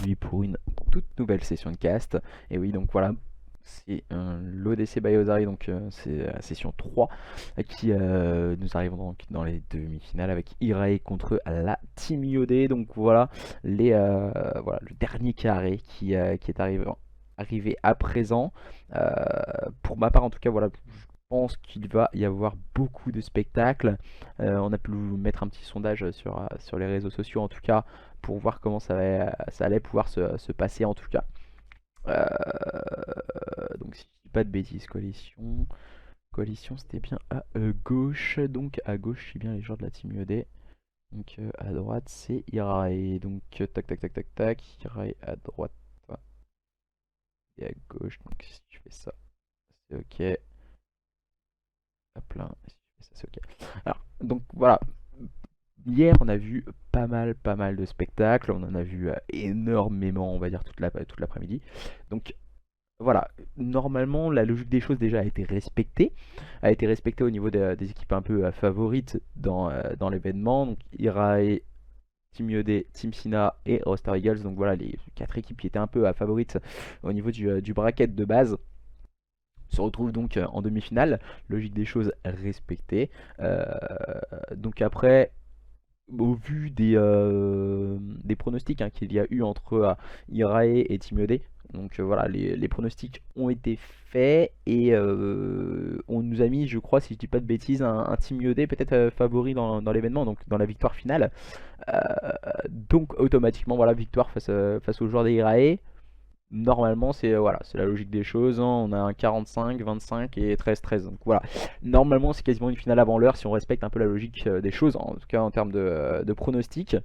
aujourd'hui pour une toute nouvelle session de cast. Et oui, donc voilà, c'est l'ODC by Ozari, donc c'est la session 3 qui nous arrivons donc dans les demi-finales avec Irae contre la Team Yodé. Donc voilà, voilà le dernier carré qui est arrivé à présent. Pour ma part en tout cas, voilà, je pense qu'il va y avoir beaucoup de spectacles. On a pu mettre un petit sondage sur les réseaux sociaux en tout cas pour voir comment ça allait pouvoir se passer en tout cas. Donc si je dis pas de bêtises, coalition c'était bien à gauche, donc à gauche c'est bien les joueurs de la team UD. Donc à droite c'est Irae, donc tac tac tac tac tac, Irae à droite et à gauche, donc si je fais ça c'est ok, hop là, si je fais ça c'est ok. Alors donc voilà, hier on a vu pas mal de spectacles, on en a vu énormément on va dire toute l'après-midi. Donc voilà, normalement la logique des choses déjà a été respectée au niveau des équipes un peu favorites dans l'événement. Donc Irae, Team Yodé, Team Sina et Roster Eagles. Donc voilà les 4 équipes qui étaient un peu favorites au niveau du bracket de base se retrouvent donc en demi-finale. Logique des choses respectée. Euh, donc après, au vu des pronostics qu'il y a eu entre Irae et Team ED. Donc voilà, les pronostics ont été faits et on nous a mis, je crois, si je dis pas de bêtises, un Team ED peut-être favori dans l'événement, donc dans la victoire finale. Euh, donc automatiquement, voilà, victoire face aux joueurs des Irae. Normalement, c'est voilà, c'est la logique des choses, hein. On a un 45, 25 et 13-13. Donc voilà, normalement, c'est quasiment une finale avant l'heure si on respecte un peu la logique des choses, en tout cas en termes de pronostics.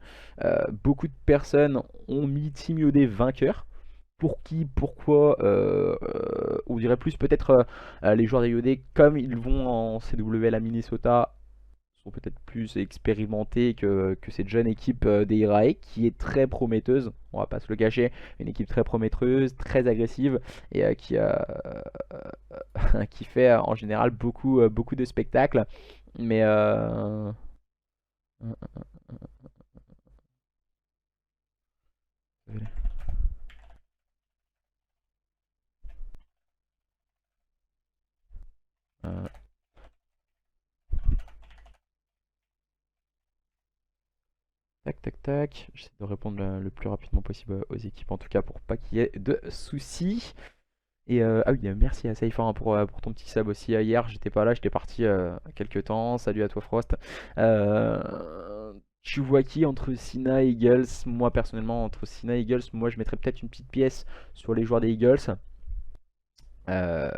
Beaucoup de personnes ont mis Team Yodé vainqueur. Pour qui, pourquoi, on dirait plus peut-être les joueurs des Yodé, comme ils vont en CWL à Minnesota, sont peut-être plus expérimentés que cette jeune équipe des Irae qui est très prometteuse, on va pas se le cacher, une équipe très prometteuse, très agressive et qui fait en général beaucoup de spectacles. Mais euh, tac tac tac, j'essaie de répondre le plus rapidement possible aux équipes en tout cas pour pas qu'il y ait de soucis. Et ah oui, merci à Saifor pour ton petit sub aussi. Hier, j'étais pas là, j'étais parti quelques temps. Salut à toi, Frost. Tu vois qui entre Sina et Eagles? Moi, personnellement, entre Sina et Eagles, moi, je mettrais peut-être une petite pièce sur les joueurs des Eagles. Euh,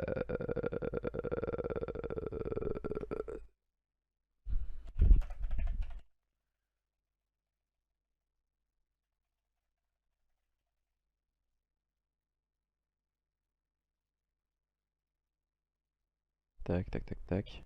Tac, tac, tac, tac.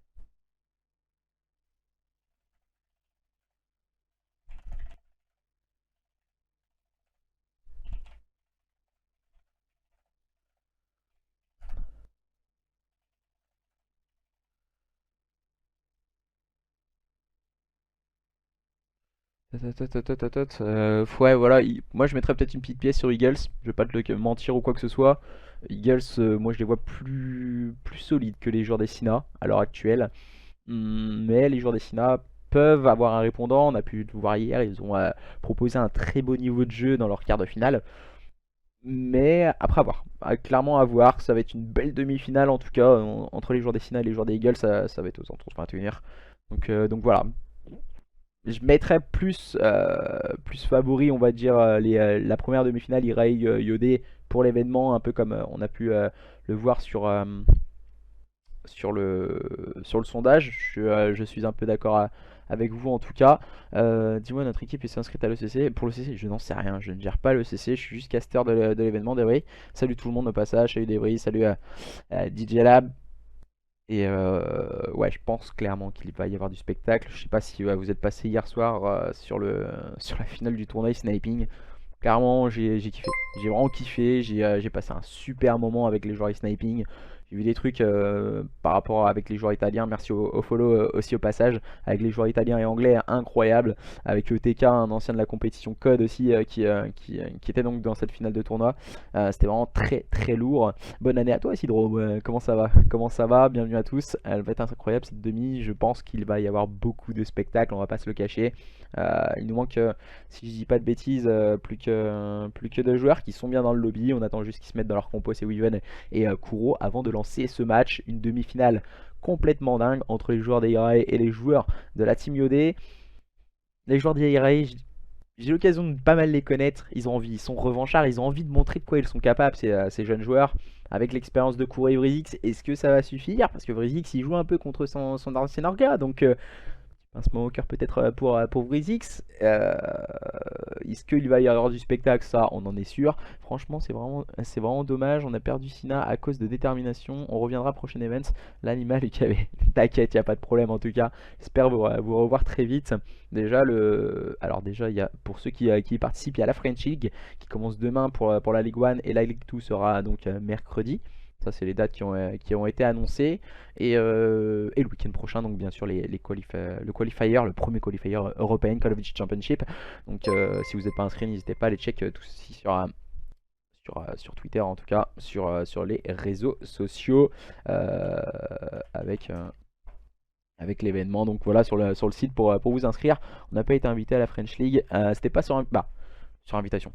Ouais, voilà, moi je mettrais peut-être une petite pièce sur Eagles, je vais pas te mentir ou quoi que ce soit. Eagles, moi je les vois plus solides que les joueurs des Sina à l'heure actuelle. Mais les joueurs des Sina peuvent avoir un répondant, on a pu le voir hier, ils ont proposé un très beau niveau de jeu dans leur quart de finale. Mais après à voir, clairement à voir, ça va être une belle demi-finale en tout cas, entre les joueurs des Sina et les joueurs des Eagles, ça va être aux alentours de 21h. Donc voilà, je mettrais plus favori, on va dire, la première demi-finale Irae Yodé pour l'événement, un peu comme on a pu le voir sur le sondage. Je suis un peu d'accord avec vous en tout cas. Dis-moi, notre équipe est inscrite à l'ECC. Pour l'ECC, je n'en sais rien, je ne gère pas l'ECC, je suis juste caster de l'événement, Debris. Salut tout le monde au passage, salut Debris, salut à DJ Lab. Et ouais, je pense clairement qu'il va y avoir du spectacle. Je sais pas si vous êtes passé hier soir sur la finale du tournoi Sniping. Clairement, j'ai kiffé. J'ai vraiment kiffé. J'ai passé un super moment avec les joueurs Sniping. J'ai vu des trucs par rapport avec les joueurs italiens. Merci au follow aussi au passage. Avec les joueurs italiens et anglais, incroyable. Avec ETK, un ancien de la compétition Code aussi, qui était donc dans cette finale de tournoi. C'était vraiment très très lourd. Bonne année à toi Isidro. Comment ça va? Comment ça va? Bienvenue à tous. Elle va être incroyable cette demi. Je pense qu'il va y avoir beaucoup de spectacles. On va pas se le cacher. Il nous manque, si je dis pas de bêtises, plus que deux joueurs qui sont bien dans le lobby. On attend juste qu'ils se mettent dans leur compo, c'est Weaven et Kuro, avant de lancer ce match. Une demi-finale complètement dingue entre les joueurs d'Irae et les joueurs de la Team Yodé. Les joueurs d'Irae, j'ai l'occasion de pas mal les connaître. Ils ont envie, ils sont revanchards, ils ont envie de montrer de quoi ils sont capables, ces jeunes joueurs. Avec l'expérience de Kuro et Vrizix, est-ce que ça va suffire? Parce que Vrizix, il joue un peu contre son ancien orga, donc pincement au cœur peut-être pour Vrizix. Est-ce qu'il va y avoir du spectacle? Ça, on en est sûr. Franchement, c'est vraiment dommage. On a perdu Sina à cause de détermination. On reviendra prochain event. L'animal est cavé. T'inquiète, il n'y a pas de problème en tout cas. J'espère vous revoir très vite. Déjà, il y a, pour ceux qui y participent, il y a la French League qui commence demain pour la Ligue 1 et la Ligue 2 sera donc mercredi. Ça, c'est les dates qui ont été annoncées. Et le week-end prochain, donc bien sûr, le qualifier, le premier qualifier européen Call of Duty Championship. Donc, si vous n'êtes pas inscrit, n'hésitez pas à aller check tout ceci sur Twitter, en tout cas, sur les réseaux sociaux avec l'événement. Donc voilà, sur le site pour vous inscrire. On n'a pas été invité à la French League. C'était pas sur invitation.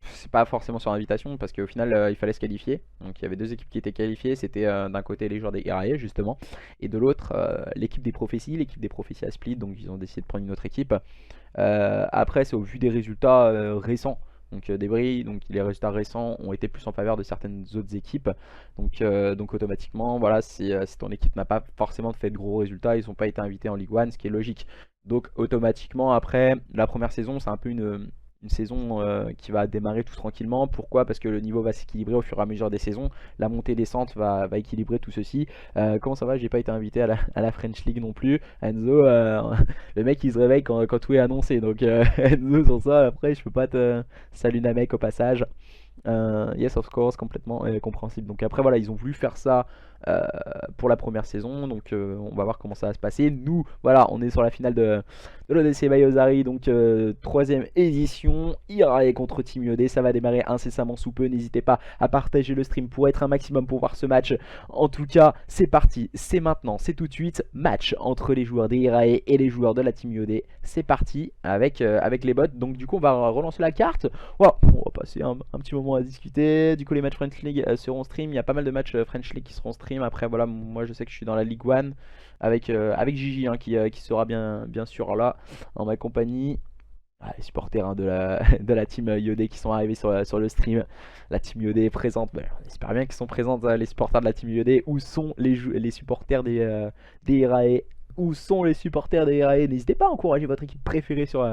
C'est pas forcément sur invitation parce qu'au final il fallait se qualifier. Donc il y avait deux équipes qui étaient qualifiées. C'était d'un côté les joueurs des IRAE justement, et de l'autre l'équipe des prophéties à Split. Donc ils ont décidé de prendre une autre équipe. Après c'est au vu des résultats récents. Donc les résultats récents ont été plus en faveur de certaines autres équipes. Donc automatiquement voilà, si ton équipe n'a pas forcément fait de gros résultats, ils n'ont pas été invités en Ligue 1, ce qui est logique. Donc automatiquement après la première saison, c'est un peu une saison qui va démarrer tout tranquillement. Pourquoi? Parce que le niveau va s'équilibrer au fur et à mesure des saisons. La montée-descente va équilibrer tout ceci. Comment ça va? J'ai pas été invité à la French League non plus. Enzo, le mec il se réveille quand tout est annoncé. Donc Enzo, sur ça, après je peux pas te... Salut Namek au passage. Yes of course, complètement compréhensible. Donc après voilà, ils ont voulu faire ça pour la première saison. Donc on va voir comment ça va se passer. Nous voilà, on est sur la finale de l'ODC Bayozari. Donc troisième édition, IRAE contre Team Yodé. Ça va démarrer incessamment sous peu. N'hésitez pas à partager le stream pour être un maximum pour voir ce match. En tout cas c'est parti, c'est maintenant, c'est tout de suite. Match entre les joueurs des IRAE et les joueurs de la Team Yodé. C'est parti avec les bots. Donc du coup on va relancer la carte. Voilà, on va passer un petit moment à discuter. Du coup les matchs French League seront stream. Il y a pas mal de matchs French League qui seront stream. Après voilà, moi je sais que je suis dans la Ligue 1 avec Gigi qui sera bien sûr là en ma compagnie. Les supporters de la team Yodé qui sont arrivés sur le stream. La team Yodé est présente. On espère bien qu'ils sont présents les supporters de la team Yodé. Où sont les supporters des IRAE? Où sont les supporters des IRAE? N'hésitez pas à encourager votre équipe préférée sur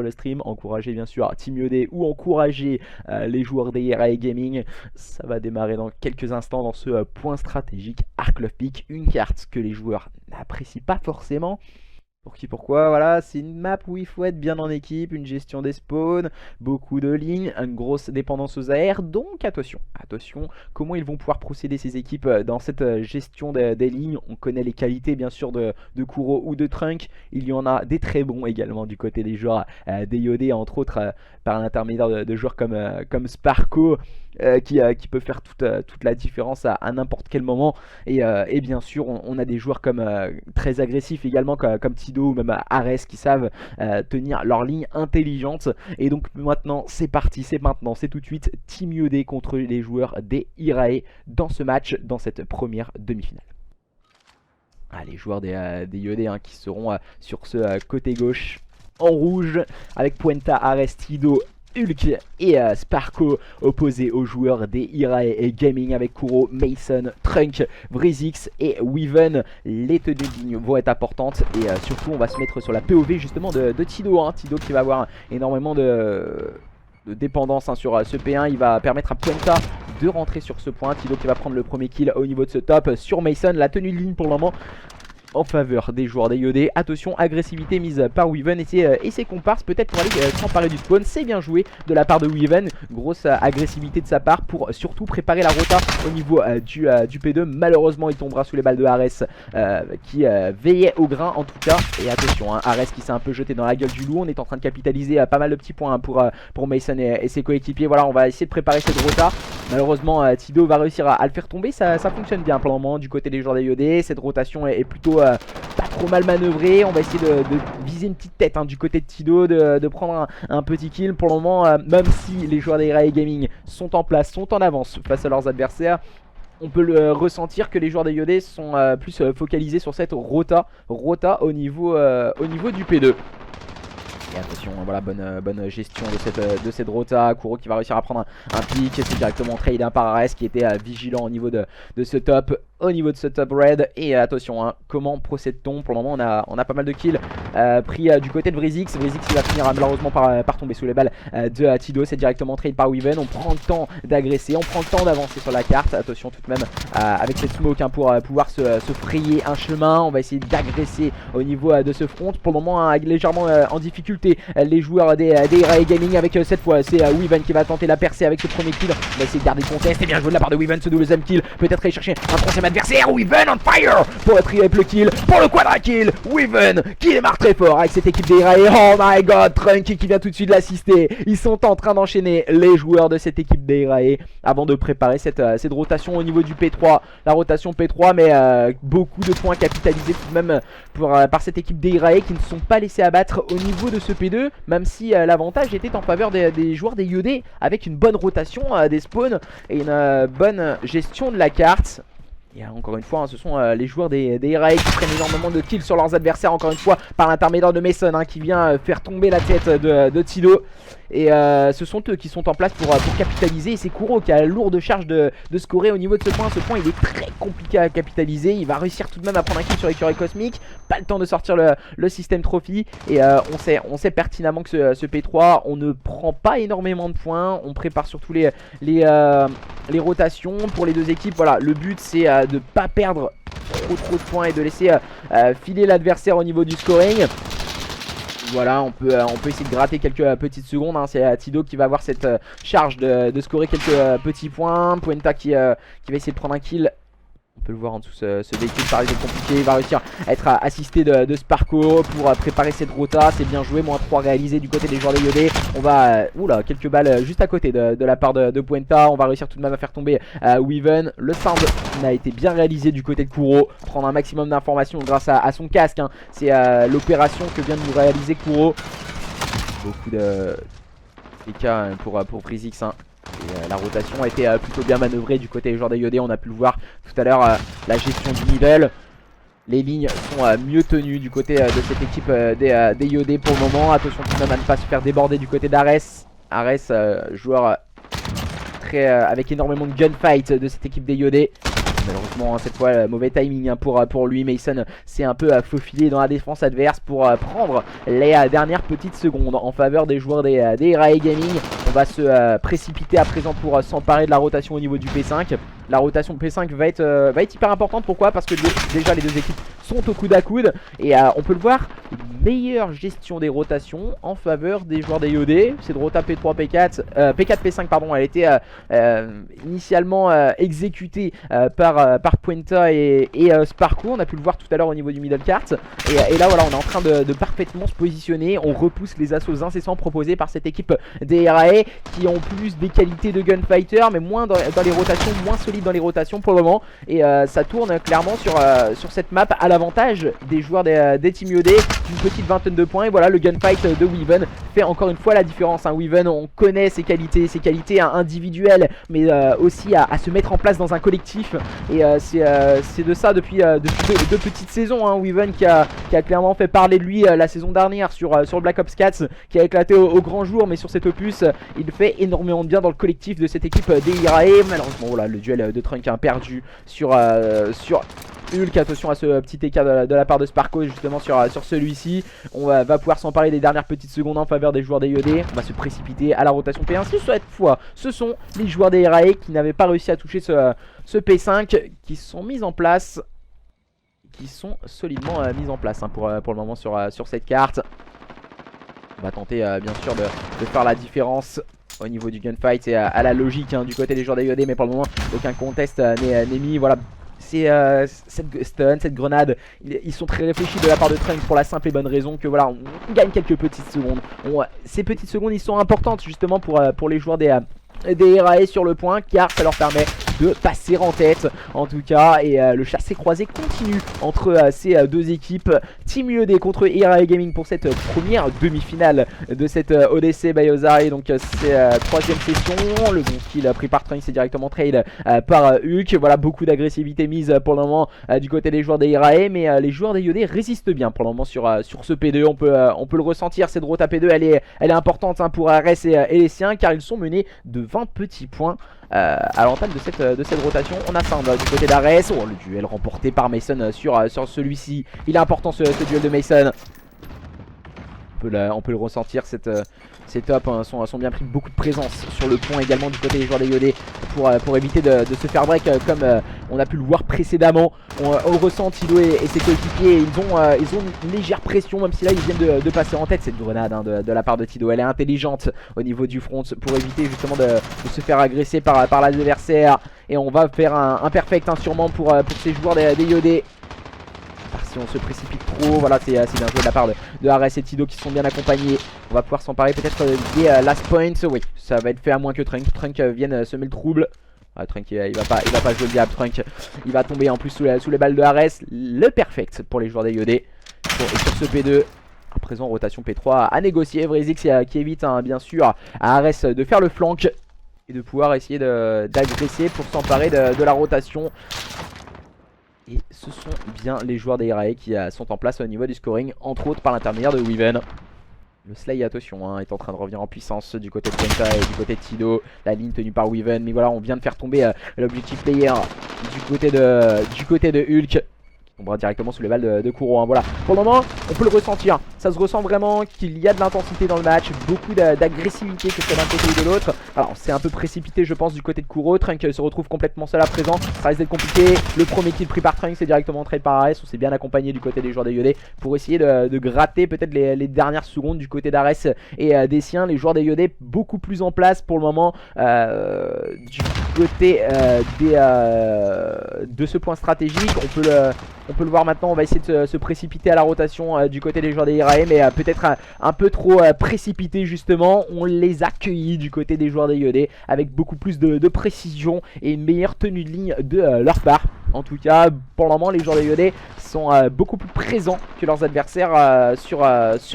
le stream. Encouragez bien sûr Team Yodé ou encouragez les joueurs des IRAE Gaming. Ça va démarrer dans quelques instants dans ce point stratégique Arc Love Peak. Une carte que les joueurs n'apprécient pas forcément. Pour qui, pourquoi? Voilà, c'est une map où il faut être bien en équipe, une gestion des spawns, beaucoup de lignes, une grosse dépendance aux AR. Donc attention, comment ils vont pouvoir procéder ces équipes dans cette gestion des lignes. On connaît les qualités bien sûr de Kuro ou de Trunk. Il y en a des très bons également du côté des joueurs des Yodé, entre autres par l'intermédiaire de joueurs comme Sparko. Qui peut faire toute la différence à n'importe quel moment. Et bien sûr on a des joueurs comme très agressifs également comme Tido ou même Ares qui savent tenir leur ligne intelligente. Et donc maintenant c'est parti, c'est maintenant, c'est tout de suite Team Yodé contre les joueurs des IRAE dans ce match, dans cette première demi-finale. Les joueurs des Yodé qui seront sur ce côté gauche en rouge avec Puenta, Ares, Tido, Hulk et Sparko, opposés aux joueurs des IRAE et Gaming avec Kuro, Mason, Trunk, Vrizix et Weaven. Les tenues de ligne vont être importantes et surtout on va se mettre sur la POV justement de Tido. Tido qui va avoir énormément de dépendance sur ce P1. Il va permettre à Puenta de rentrer sur ce point. Tido qui va prendre le premier kill au niveau de ce top sur Mason. La tenue de ligne pour le moment en faveur des joueurs des IOD. Attention, agressivité mise par Weaven et ses comparses peut-être pour aller s'emparer du spawn. C'est bien joué de la part de Weaven, grosse agressivité de sa part pour surtout préparer la rota au niveau du P2. Malheureusement il tombera sous les balles de Ares qui veillait au grain en tout cas. Et attention, hein, Ares qui s'est un peu jeté dans la gueule du loup. On est en train de capitaliser pas mal de petits points hein, pour Mason et ses coéquipiers. Voilà, on va essayer de préparer cette rota. Malheureusement Tido va réussir à le faire tomber. Ça fonctionne bien pour le moment du côté des joueurs des IOD. Cette rotation est plutôt pas trop mal manœuvrée. On va essayer de viser une petite tête hein, du côté de Tido, de prendre un petit kill. Pour le moment, même si les joueurs des Irae Gaming sont en place, sont en avance face à leurs adversaires, on peut le ressentir que les joueurs des IOD sont plus focalisés sur cette rota au niveau du P2. Et attention, voilà, bonne gestion de cette rota. Kuro qui va réussir à prendre un pic. C'est directement trade par Ares qui était vigilant au niveau de ce top. Au niveau de ce top red. Et attention, hein, comment procède-t-on? Pour le moment, on a pas mal de kills pris du côté de Vrizix. Vrizix qui va finir malheureusement par tomber sous les balles de Tido. C'est directement trade par Weaven. On prend le temps d'agresser, on prend le temps d'avancer sur la carte. Attention tout de même avec cette smoke hein, pour pouvoir se frayer un chemin. On va essayer d'agresser au niveau de ce front. Pour le moment, hein, légèrement en difficulté les joueurs des Irae Gaming avec cette fois c'est Weaven qui va tenter la percée avec ce premier kill. On va essayer de garder le contest. Et bien joué de la part de Weaven, ce deuxième kill. Peut-être aller chercher un troisième adversaire. Weaven on fire pour le triple kill, pour le quadra kill. Weaven qui démarre très fort avec cette équipe des Irae. Oh my god, Trunky qui vient tout de suite l'assister. Ils sont en train d'enchaîner les joueurs de cette équipe des Irae avant de préparer cette rotation au niveau du P3. La rotation P3 mais beaucoup de points capitalisés tout de même par cette équipe des Irae qui ne sont pas laissés abattre au niveau de ce P2. Même si l'avantage était en faveur des joueurs des IOD avec une bonne rotation des spawns et une bonne gestion de la carte. Et encore une fois, hein, ce sont les joueurs des Irae qui prennent énormément de kills sur leurs adversaires. Encore une fois, par l'intermédiaire de Mason hein, qui vient faire tomber la tête de Tido. Et ce sont eux qui sont en place pour capitaliser. Et c'est Kuro qui a la lourde charge de scorer au niveau de ce point. Ce point il est très compliqué à capitaliser. Il va réussir tout de même à prendre un kill sur l'écureuil cosmique. Pas le temps de sortir le système trophy. Et on sait pertinemment que ce P3 on ne prend pas énormément de points. On prépare surtout les rotations pour les deux équipes. Voilà, le but c'est de pas perdre trop de points et de laisser filer l'adversaire au niveau du scoring. Voilà, on peut essayer de gratter quelques petites secondes hein. C'est Tido qui va avoir cette charge de scorer quelques petits points. Puenta qui va essayer de prendre un kill. On peut le voir en dessous, ce véhicule ça risque d'être compliqué. Il va réussir à être assisté de Sparko pour préparer cette rota. C'est bien joué, moins 3 réalisé du côté des joueurs de IOD. On va, oula, quelques balles juste à côté de la part de Puenta. On va réussir tout de même à faire tomber Weaven. Le sound a été bien réalisé du côté de Kuro. Prendre un maximum d'informations grâce à son casque hein. C'est l'opération que vient de nous réaliser Kuro. Beaucoup de cas pour Vrizix hein. Et la rotation a été plutôt bien manœuvrée du côté des joueurs d'IOD. On a pu le voir tout à l'heure, la gestion du nivelle. Les lignes sont mieux tenues du côté de cette équipe des IOD pour le moment. Attention tout de même à ne pas se faire déborder du côté d'Ares. Ares, joueur très avec énormément de gunfight de cette équipe des IOD. Malheureusement cette fois mauvais timing hein, pour lui. Mason s'est un peu faufilé dans la défense adverse pour prendre les dernières petites secondes en faveur des joueurs des Irae Gaming. On va se précipiter à présent pour s'emparer de la rotation au niveau du P5. La rotation P5 va être hyper importante. Pourquoi? Parce que déjà les deux équipes sont au coude à coude. Et on peut le voir, une meilleure gestion des rotations en faveur des joueurs des IOD. Cette rota P3, P4, P4, P5 pardon, elle était initialement exécutée par Puenta et Sparko. On a pu le voir tout à l'heure au niveau du middle cart. Et là voilà, on est en train de parfaitement se positionner. On repousse les assauts incessants proposés par cette équipe des Irae qui ont plus des qualités de gunfighter mais moins dans les rotations, moins solides dans les rotations pour le moment. Et ça tourne clairement sur cette map à l'avantage des joueurs des Team IOD d'une petite vingtaine de points. Et voilà, le gunfight de Weaven fait encore une fois la différence hein. Weaven, on connaît ses qualités individuelles mais aussi à se mettre en place dans un collectif. Et c'est de ça depuis deux petites saisons hein. Weaven qui a clairement fait parler de lui la saison dernière sur Black Ops 4 qui a éclaté au grand jour. Mais sur cet opus il fait énormément de bien dans le collectif de cette équipe des Irae. Malheureusement voilà, le duel de Trunk perdu sur Hulk. Attention à ce petit écart de la part de Sparko justement sur celui-ci. On va pouvoir s'emparer des dernières petites secondes en faveur des joueurs des IOD. On va se précipiter à la rotation P1. Cette fois ce sont les joueurs des Irae qui n'avaient pas réussi à toucher ce P5 qui se sont mis en place, qui sont solidement mises en place hein, pour le moment sur cette carte. On va tenter bien sûr de faire la différence au niveau du gunfight et à la logique hein, du côté des joueurs d'AIOD, mais pour le moment aucun contest n'est mis. Voilà, c'est cette stun, cette grenade, ils sont très réfléchis de la part de Trunk pour la simple et bonne raison que voilà, on gagne quelques petites secondes. Ces petites secondes, ils sont importantes justement pour les joueurs des RAE sur le point, car ça leur permet de passer en tête en tout cas. Et le chassé croisé continue entre ces deux équipes. Team UED contre RAE Gaming pour cette première demi-finale de cette ODC by Ozari. Donc c'est troisième session. Le bon kill pris par Trunks, c'est directement trade par Hulk. Voilà, beaucoup d'agressivité mise pour le moment du côté des joueurs des RAE, mais les joueurs des UED résistent bien pour le moment sur ce P2. On peut le ressentir, cette route à P2 elle est importante hein, pour Ares et les siens, car ils sont menés de 20 petits points à l'entame de cette rotation. On a Sound du côté d'Ares. Oh, le duel remporté par Mason sur celui-ci. Il est important ce duel de Mason. On peut le ressentir, ces tops hein, sont bien pris, beaucoup de présence sur le point également du côté des joueurs des IOD pour éviter de se faire break comme on a pu le voir précédemment. On le ressent, Tido et ses coéquipiers, ils ont une légère pression, même si là ils viennent de passer en tête. Cette grenade hein, de la part de Tido, elle est intelligente au niveau du front pour éviter justement de se faire agresser par l'adversaire. Et on va faire un perfect hein, sûrement pour ces joueurs des IOD. Si on se précipite trop, voilà, c'est bien joué de la part de Ares et Tido qui sont bien accompagnés. On va pouvoir s'emparer peut-être des last points. Oui, ça va être fait à moins que Trunk vienne semer le trouble. Ah, Trunk il va pas jouer le diable. Trunk il va tomber en plus sous les balles de Ares. Le perfect pour les joueurs des IOD. Et sur ce P2, à présent rotation P3 à négocier. Vrezix qui évite hein, bien sûr à Ares de faire le flank et de pouvoir essayer d'agresser pour s'emparer de la rotation. Et ce sont bien les joueurs des RAE qui sont en place au niveau du scoring, entre autres par l'intermédiaire de Weaven. Le Slay, attention, hein, est en train de revenir en puissance du côté de Penta et du côté de Tido. La ligne tenue par Weaven, mais voilà, on vient de faire tomber l'objectif player du côté de Hulk. On va directement sous les balles de Kuro hein. Voilà, pour le moment on peut le ressentir, ça se ressent vraiment qu'il y a de l'intensité dans le match, beaucoup d'agressivité que ce soit d'un côté ou de l'autre. Alors c'est un peu précipité je pense du côté de Kuro. Trunk se retrouve complètement seul à présent, ça risque d'être compliqué. Le premier kill pris par Trunk, c'est directement trade par Ares. On s'est bien accompagné du côté des joueurs des IOD pour essayer de gratter peut-être les dernières secondes du côté d'Ares et des siens. Les joueurs des IOD beaucoup plus en place pour le moment du côté de ce point stratégique. On peut le voir maintenant, on va essayer de se précipiter à la rotation du côté des joueurs des IRAE, mais peut-être un peu trop précipité justement. On les accueillit du côté des joueurs des IOD avec beaucoup plus de précision et une meilleure tenue de ligne de leur part. En tout cas, pour le moment, les joueurs des IOD sont beaucoup plus présents que leurs adversaires sur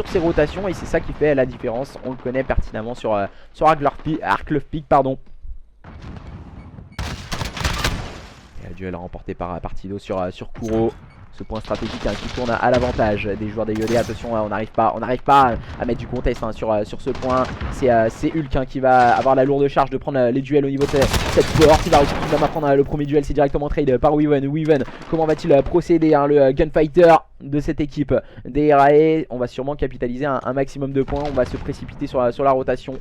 ces rotations, et c'est ça qui fait la différence. On le connaît pertinemment sur Arklov Peak, pardon. Duel remporté par Tido sur Kuro. Ce point stratégique hein, qui tourne à l'avantage des joueurs des IOD. Attention, on n'arrive pas à mettre du contest hein, sur ce point. C'est Hulk hein, qui va avoir la lourde charge de prendre les duels au niveau de cette porte. Il va réussir tout de même à prendre le premier duel. C'est directement trade par Weaven. Weaven, comment va-t-il procéder hein, le gunfighter de cette équipe des RAE? On va sûrement capitaliser un maximum de points. On va se précipiter sur la rotation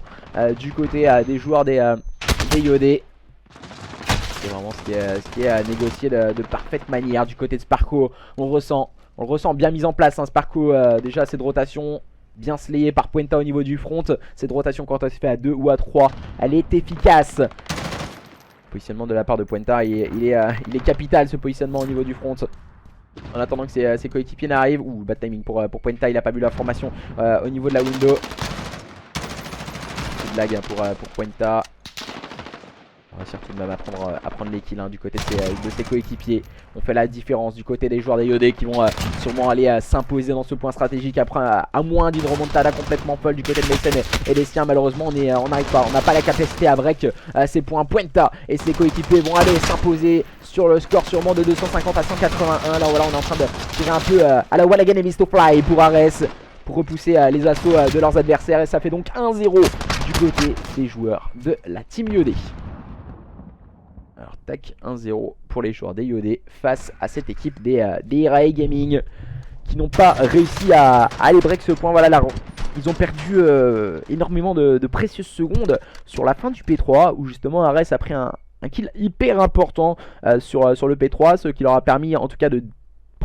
du côté des joueurs des IOD. C'est vraiment ce qui est à négocier de parfaite manière du côté de Sparko. On le ressent bien mis en place hein, Sparko. Déjà cette rotation bien slayée par Puenta au niveau du front. Cette rotation quand elle se fait à 2 ou à 3, elle est efficace. Positionnement de la part de Puenta, il est capital ce positionnement au niveau du front. En attendant que ses coéquipiers n'arrivent. Ouh, bad timing pour Puenta, il a pas vu la formation au niveau de la window. C'est une blague hein, pour Puenta. On va surtout même à prendre les kills hein, du côté de ses coéquipiers. On fait la différence du côté des joueurs des IOD qui vont sûrement aller s'imposer dans ce point stratégique après à moins d'une remontada complètement folle du côté de Mason et des siens. Malheureusement on n'arrive pas, on n'a pas la capacité à break ces points. Puenta et ses coéquipiers vont aller s'imposer sur le score sûrement de 250 à 181. Là voilà, on est en train de tirer un peu à la One Again et Mist to Fly pour Ares, pour repousser les assauts de leurs adversaires, et ça fait donc 1-0 du côté des joueurs de la team IOD. Alors tac, 1-0 pour les joueurs des IOD face à cette équipe des RAE Gaming qui n'ont pas réussi à aller break ce point. Voilà, là, ils ont perdu énormément de précieuses secondes sur la fin du P3 où justement Ares a pris un kill hyper important sur le P3, ce qui leur a permis en tout cas de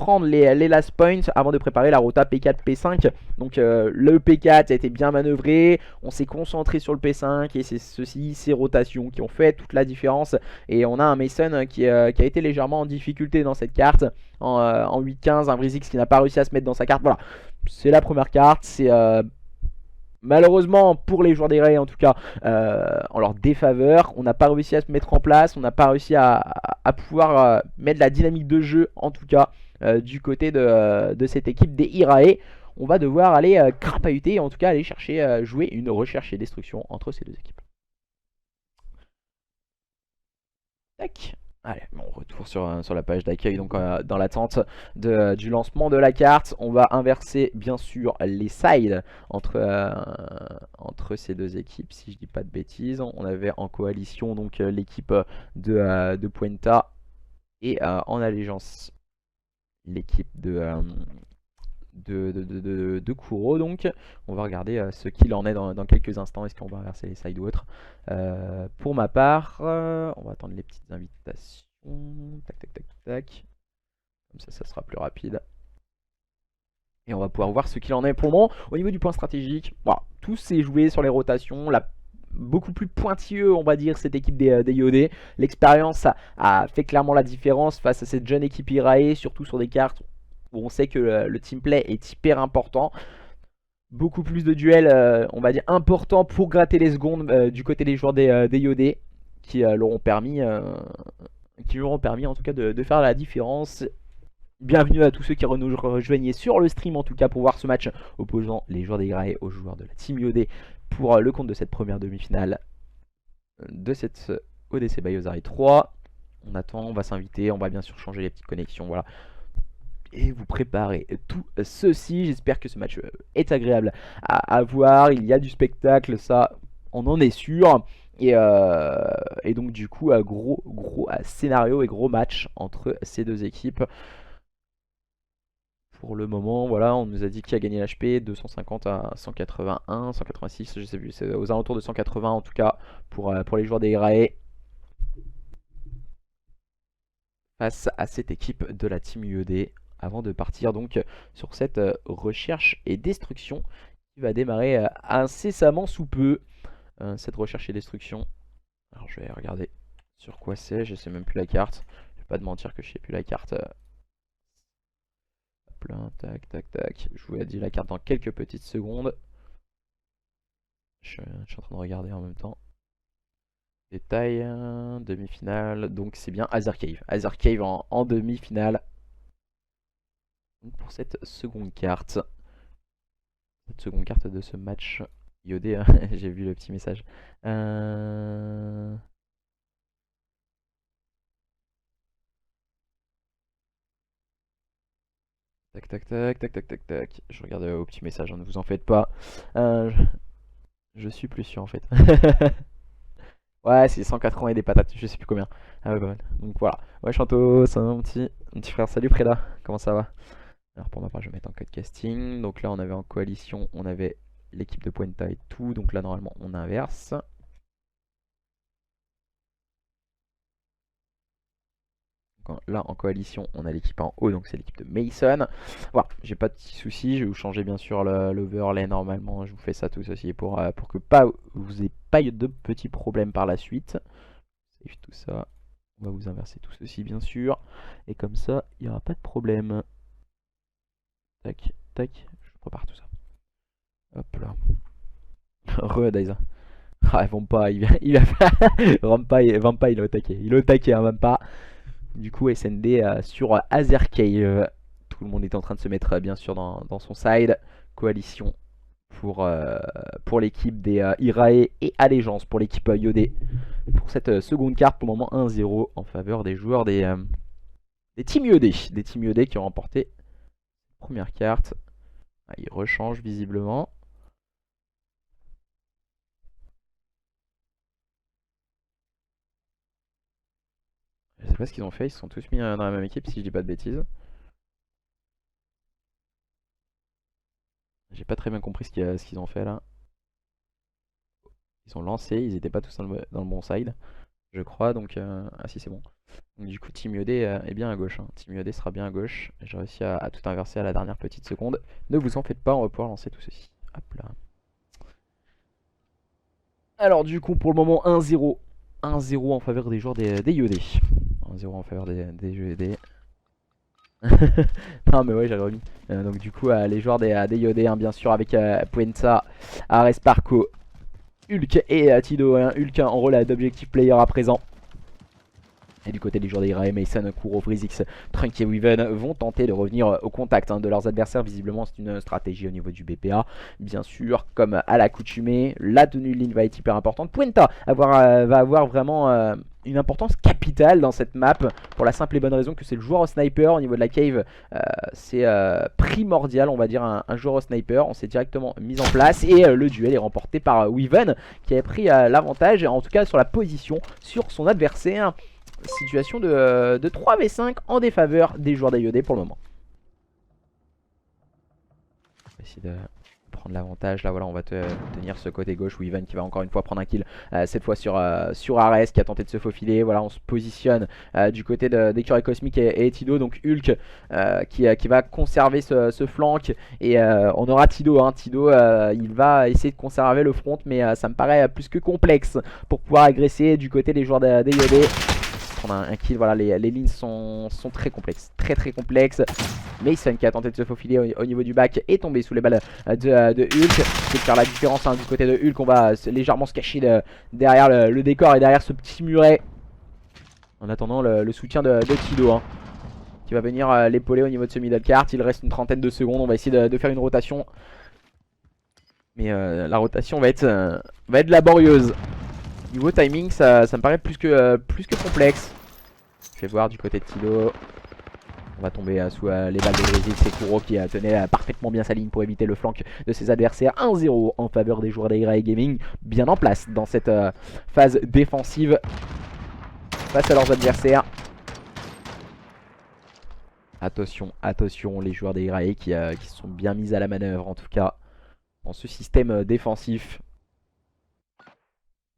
prendre les last points avant de préparer la rota P4, P5. Donc le P4 a été bien manœuvré, on s'est concentré sur le P5 et c'est ces rotations qui ont fait toute la différence. Et on a un Mason qui a été légèrement en difficulté dans cette carte, en 8-15, un Vrizix qui n'a pas réussi à se mettre dans sa carte. Voilà, c'est la première carte, c'est malheureusement pour les joueurs des Rays en tout cas en leur défaveur. On n'a pas réussi à se mettre en place, on n'a pas réussi à pouvoir mettre la dynamique de jeu en tout cas du côté de cette équipe des Irae. On va devoir aller crapahuter, en tout cas aller chercher, jouer une recherche et destruction entre ces deux équipes. Tac. Allez, on retourne sur la page d'accueil, donc dans l'attente du lancement de la carte. On va inverser bien sûr les sides entre ces deux équipes, si je dis pas de bêtises. On avait en coalition donc l'équipe de Puenta et en allégeance l'équipe de Kuro. Donc on va regarder ce qu'il en est dans quelques instants. Est-ce qu'on va inverser les sides ou autre. Pour ma part, on va attendre les petites invitations. Tac tac tac tac. Comme ça sera plus rapide. Et on va pouvoir voir ce qu'il en est pour le moment. Au niveau du point stratégique, voilà, tout s'est joué sur les rotations. Beaucoup plus pointilleux, on va dire, cette équipe des IOD. L'expérience a fait clairement la différence face à cette jeune équipe Irae, surtout sur des cartes où on sait que le teamplay est hyper important. Beaucoup plus de duels, on va dire, importants pour gratter les secondes du côté des joueurs des IOD qui leur ont permis en tout cas de faire la différence. Bienvenue à tous ceux qui nous rejoignaient sur le stream en tout cas pour voir ce match opposant les joueurs des Irae aux joueurs de la Team IOD pour le compte de cette première demi-finale de cette ODC Biosari 3. On attend, on va s'inviter, on va bien sûr changer les petites connexions, voilà. Et vous préparez tout ceci. J'espère que ce match est agréable à voir. Il y a du spectacle, ça on en est sûr. Et donc du coup gros scénario et gros match entre ces deux équipes. Pour le moment, voilà, on nous a dit qui a gagné l'HP, 250 à 181, 186, je sais plus, c'est aux alentours de 180 en tout cas pour les joueurs des Irae. Face à cette équipe de la Team UED, avant de partir donc sur cette recherche et destruction qui va démarrer incessamment sous peu. Cette recherche et destruction, alors je vais regarder sur quoi c'est, je sais même plus la carte, je vais pas te mentir que je sais plus la carte. Tac tac tac, je vous ai dit la carte dans quelques petites secondes. Je suis en train de regarder en même temps. Détail, demi-finale, donc c'est bien Aether Cave. Aether Cave en demi-finale. Pour cette seconde carte. Cette seconde carte de ce match IOD, j'ai vu le petit message. Tac tac tac tac tac tac tac. Je regarde au petit message, ne vous en faites pas. Je suis plus sûr en fait. Ouais, c'est 180 et des patates, je sais plus combien. Ah ouais, pas mal. Donc voilà. Ouais, Chanto, ça va mon petit frère. Salut Preda, comment ça va? Alors pour ma part, je vais mettre en code casting. Donc là, on avait en coalition, on avait l'équipe de Puenta et tout. Donc là, normalement, on inverse. Là en coalition on a l'équipe en haut, donc c'est l'équipe de Mason. Voilà, j'ai pas de petits soucis, je vais vous changer bien sûr l'overlay normalement, je vous fais ça tout ceci pour que vous n'ayez pas de petits problèmes par la suite. Save tout ça, on va vous inverser tout ceci bien sûr, et comme ça il n'y aura pas de problème. Tac, tac, je prépare tout ça. Hop là. Re-Daisa. Ah, Vampa, il a Vampa, il a attaqué. Il a attaqué, hein, Vampa. Du coup, SND sur Aether Cave. Tout le monde est en train de se mettre bien sûr dans son side. Coalition pour l'équipe des Irae et Allégeance pour l'équipe Yodé. Pour cette seconde carte, pour le moment 1-0 en faveur des joueurs des Team Yodé. Des Team Yodé qui ont remporté la première carte. Ah, ils rechangent visiblement. Je sais pas ce qu'ils ont fait, ils se sont tous mis dans la même équipe si je dis pas de bêtises. J'ai pas très bien compris ce qu'ils ont fait là. Ils ont lancé, ils étaient pas tous dans le bon side. je crois. Donc, ah si, c'est bon. Donc, du coup, Team Yodé est bien à gauche. Hein. Team Yodé sera bien à gauche. J'ai réussi à tout inverser à la dernière petite seconde. Ne vous en faites pas, on va pouvoir lancer tout ceci. Hop là. Alors, du coup, pour le moment, 1-0. 1-0 en faveur des joueurs des Yodé. 1-0 en faveur des Yodé. Non mais ouais, j'avais remis. Donc du coup les joueurs des Yodé hein, bien sûr avec Puenta, Ares Parco, Hulk et Tido hein. Hulk en rôle d'objectif player à présent. Et du côté des joueurs d'Irae, Mason, Kuro, Vrizix, Trunk et Weaven vont tenter de revenir au contact hein, de leurs adversaires. Visiblement c'est une stratégie au niveau du BPA. Bien sûr, comme à l'accoutumée, la tenue de ligne va être hyper importante. Puenta va avoir vraiment une importance capitale dans cette map. Pour la simple et bonne raison que c'est le joueur au sniper. Au niveau de la cave, c'est primordial, on va dire, un joueur au sniper. On s'est directement mis en place et le duel est remporté par Weaven qui avait pris l'avantage, en tout cas sur la position, sur son adversaire. Situation de 3v5 en défaveur des joueurs d'IOD pour le moment. On va essayer de prendre l'avantage. Là voilà, on va tenir ce côté gauche. Weaven qui va encore une fois prendre un kill. Cette fois sur Ares qui a tenté de se faufiler. Voilà, on se positionne du côté d'Écureuil Cosmique et Tido. Donc Hulk qui va conserver ce flank. Et on aura Tido. Hein. Tido il va essayer de conserver le front. Mais ça me paraît plus que complexe pour pouvoir agresser du côté des joueurs d'IOD. Un kill, voilà, les lignes sont très complexes, très complexes. Mason qui a tenté de se faufiler au niveau du bac est tombé sous les balles de Hulk. C'est de faire la différence hein, du côté de Hulk. On va légèrement se cacher derrière le décor et derrière ce petit muret. En attendant le soutien de Tido hein, qui va venir l'épauler au niveau de ce middle cart. Il reste une trentaine de secondes. On va essayer de faire une rotation. Mais la rotation va être laborieuse. Niveau timing, ça me paraît plus que complexe. Je vais voir du côté de Tido. On va tomber sous les balles de Brésil. C'est Kuro qui tenait parfaitement bien sa ligne pour éviter le flank de ses adversaires. 1-0 en faveur des joueurs d'Irae Gaming. Bien en place dans cette phase défensive face à leurs adversaires. Attention, attention, les joueurs d'Irae qui se sont bien mis à la manœuvre en tout cas dans ce système défensif.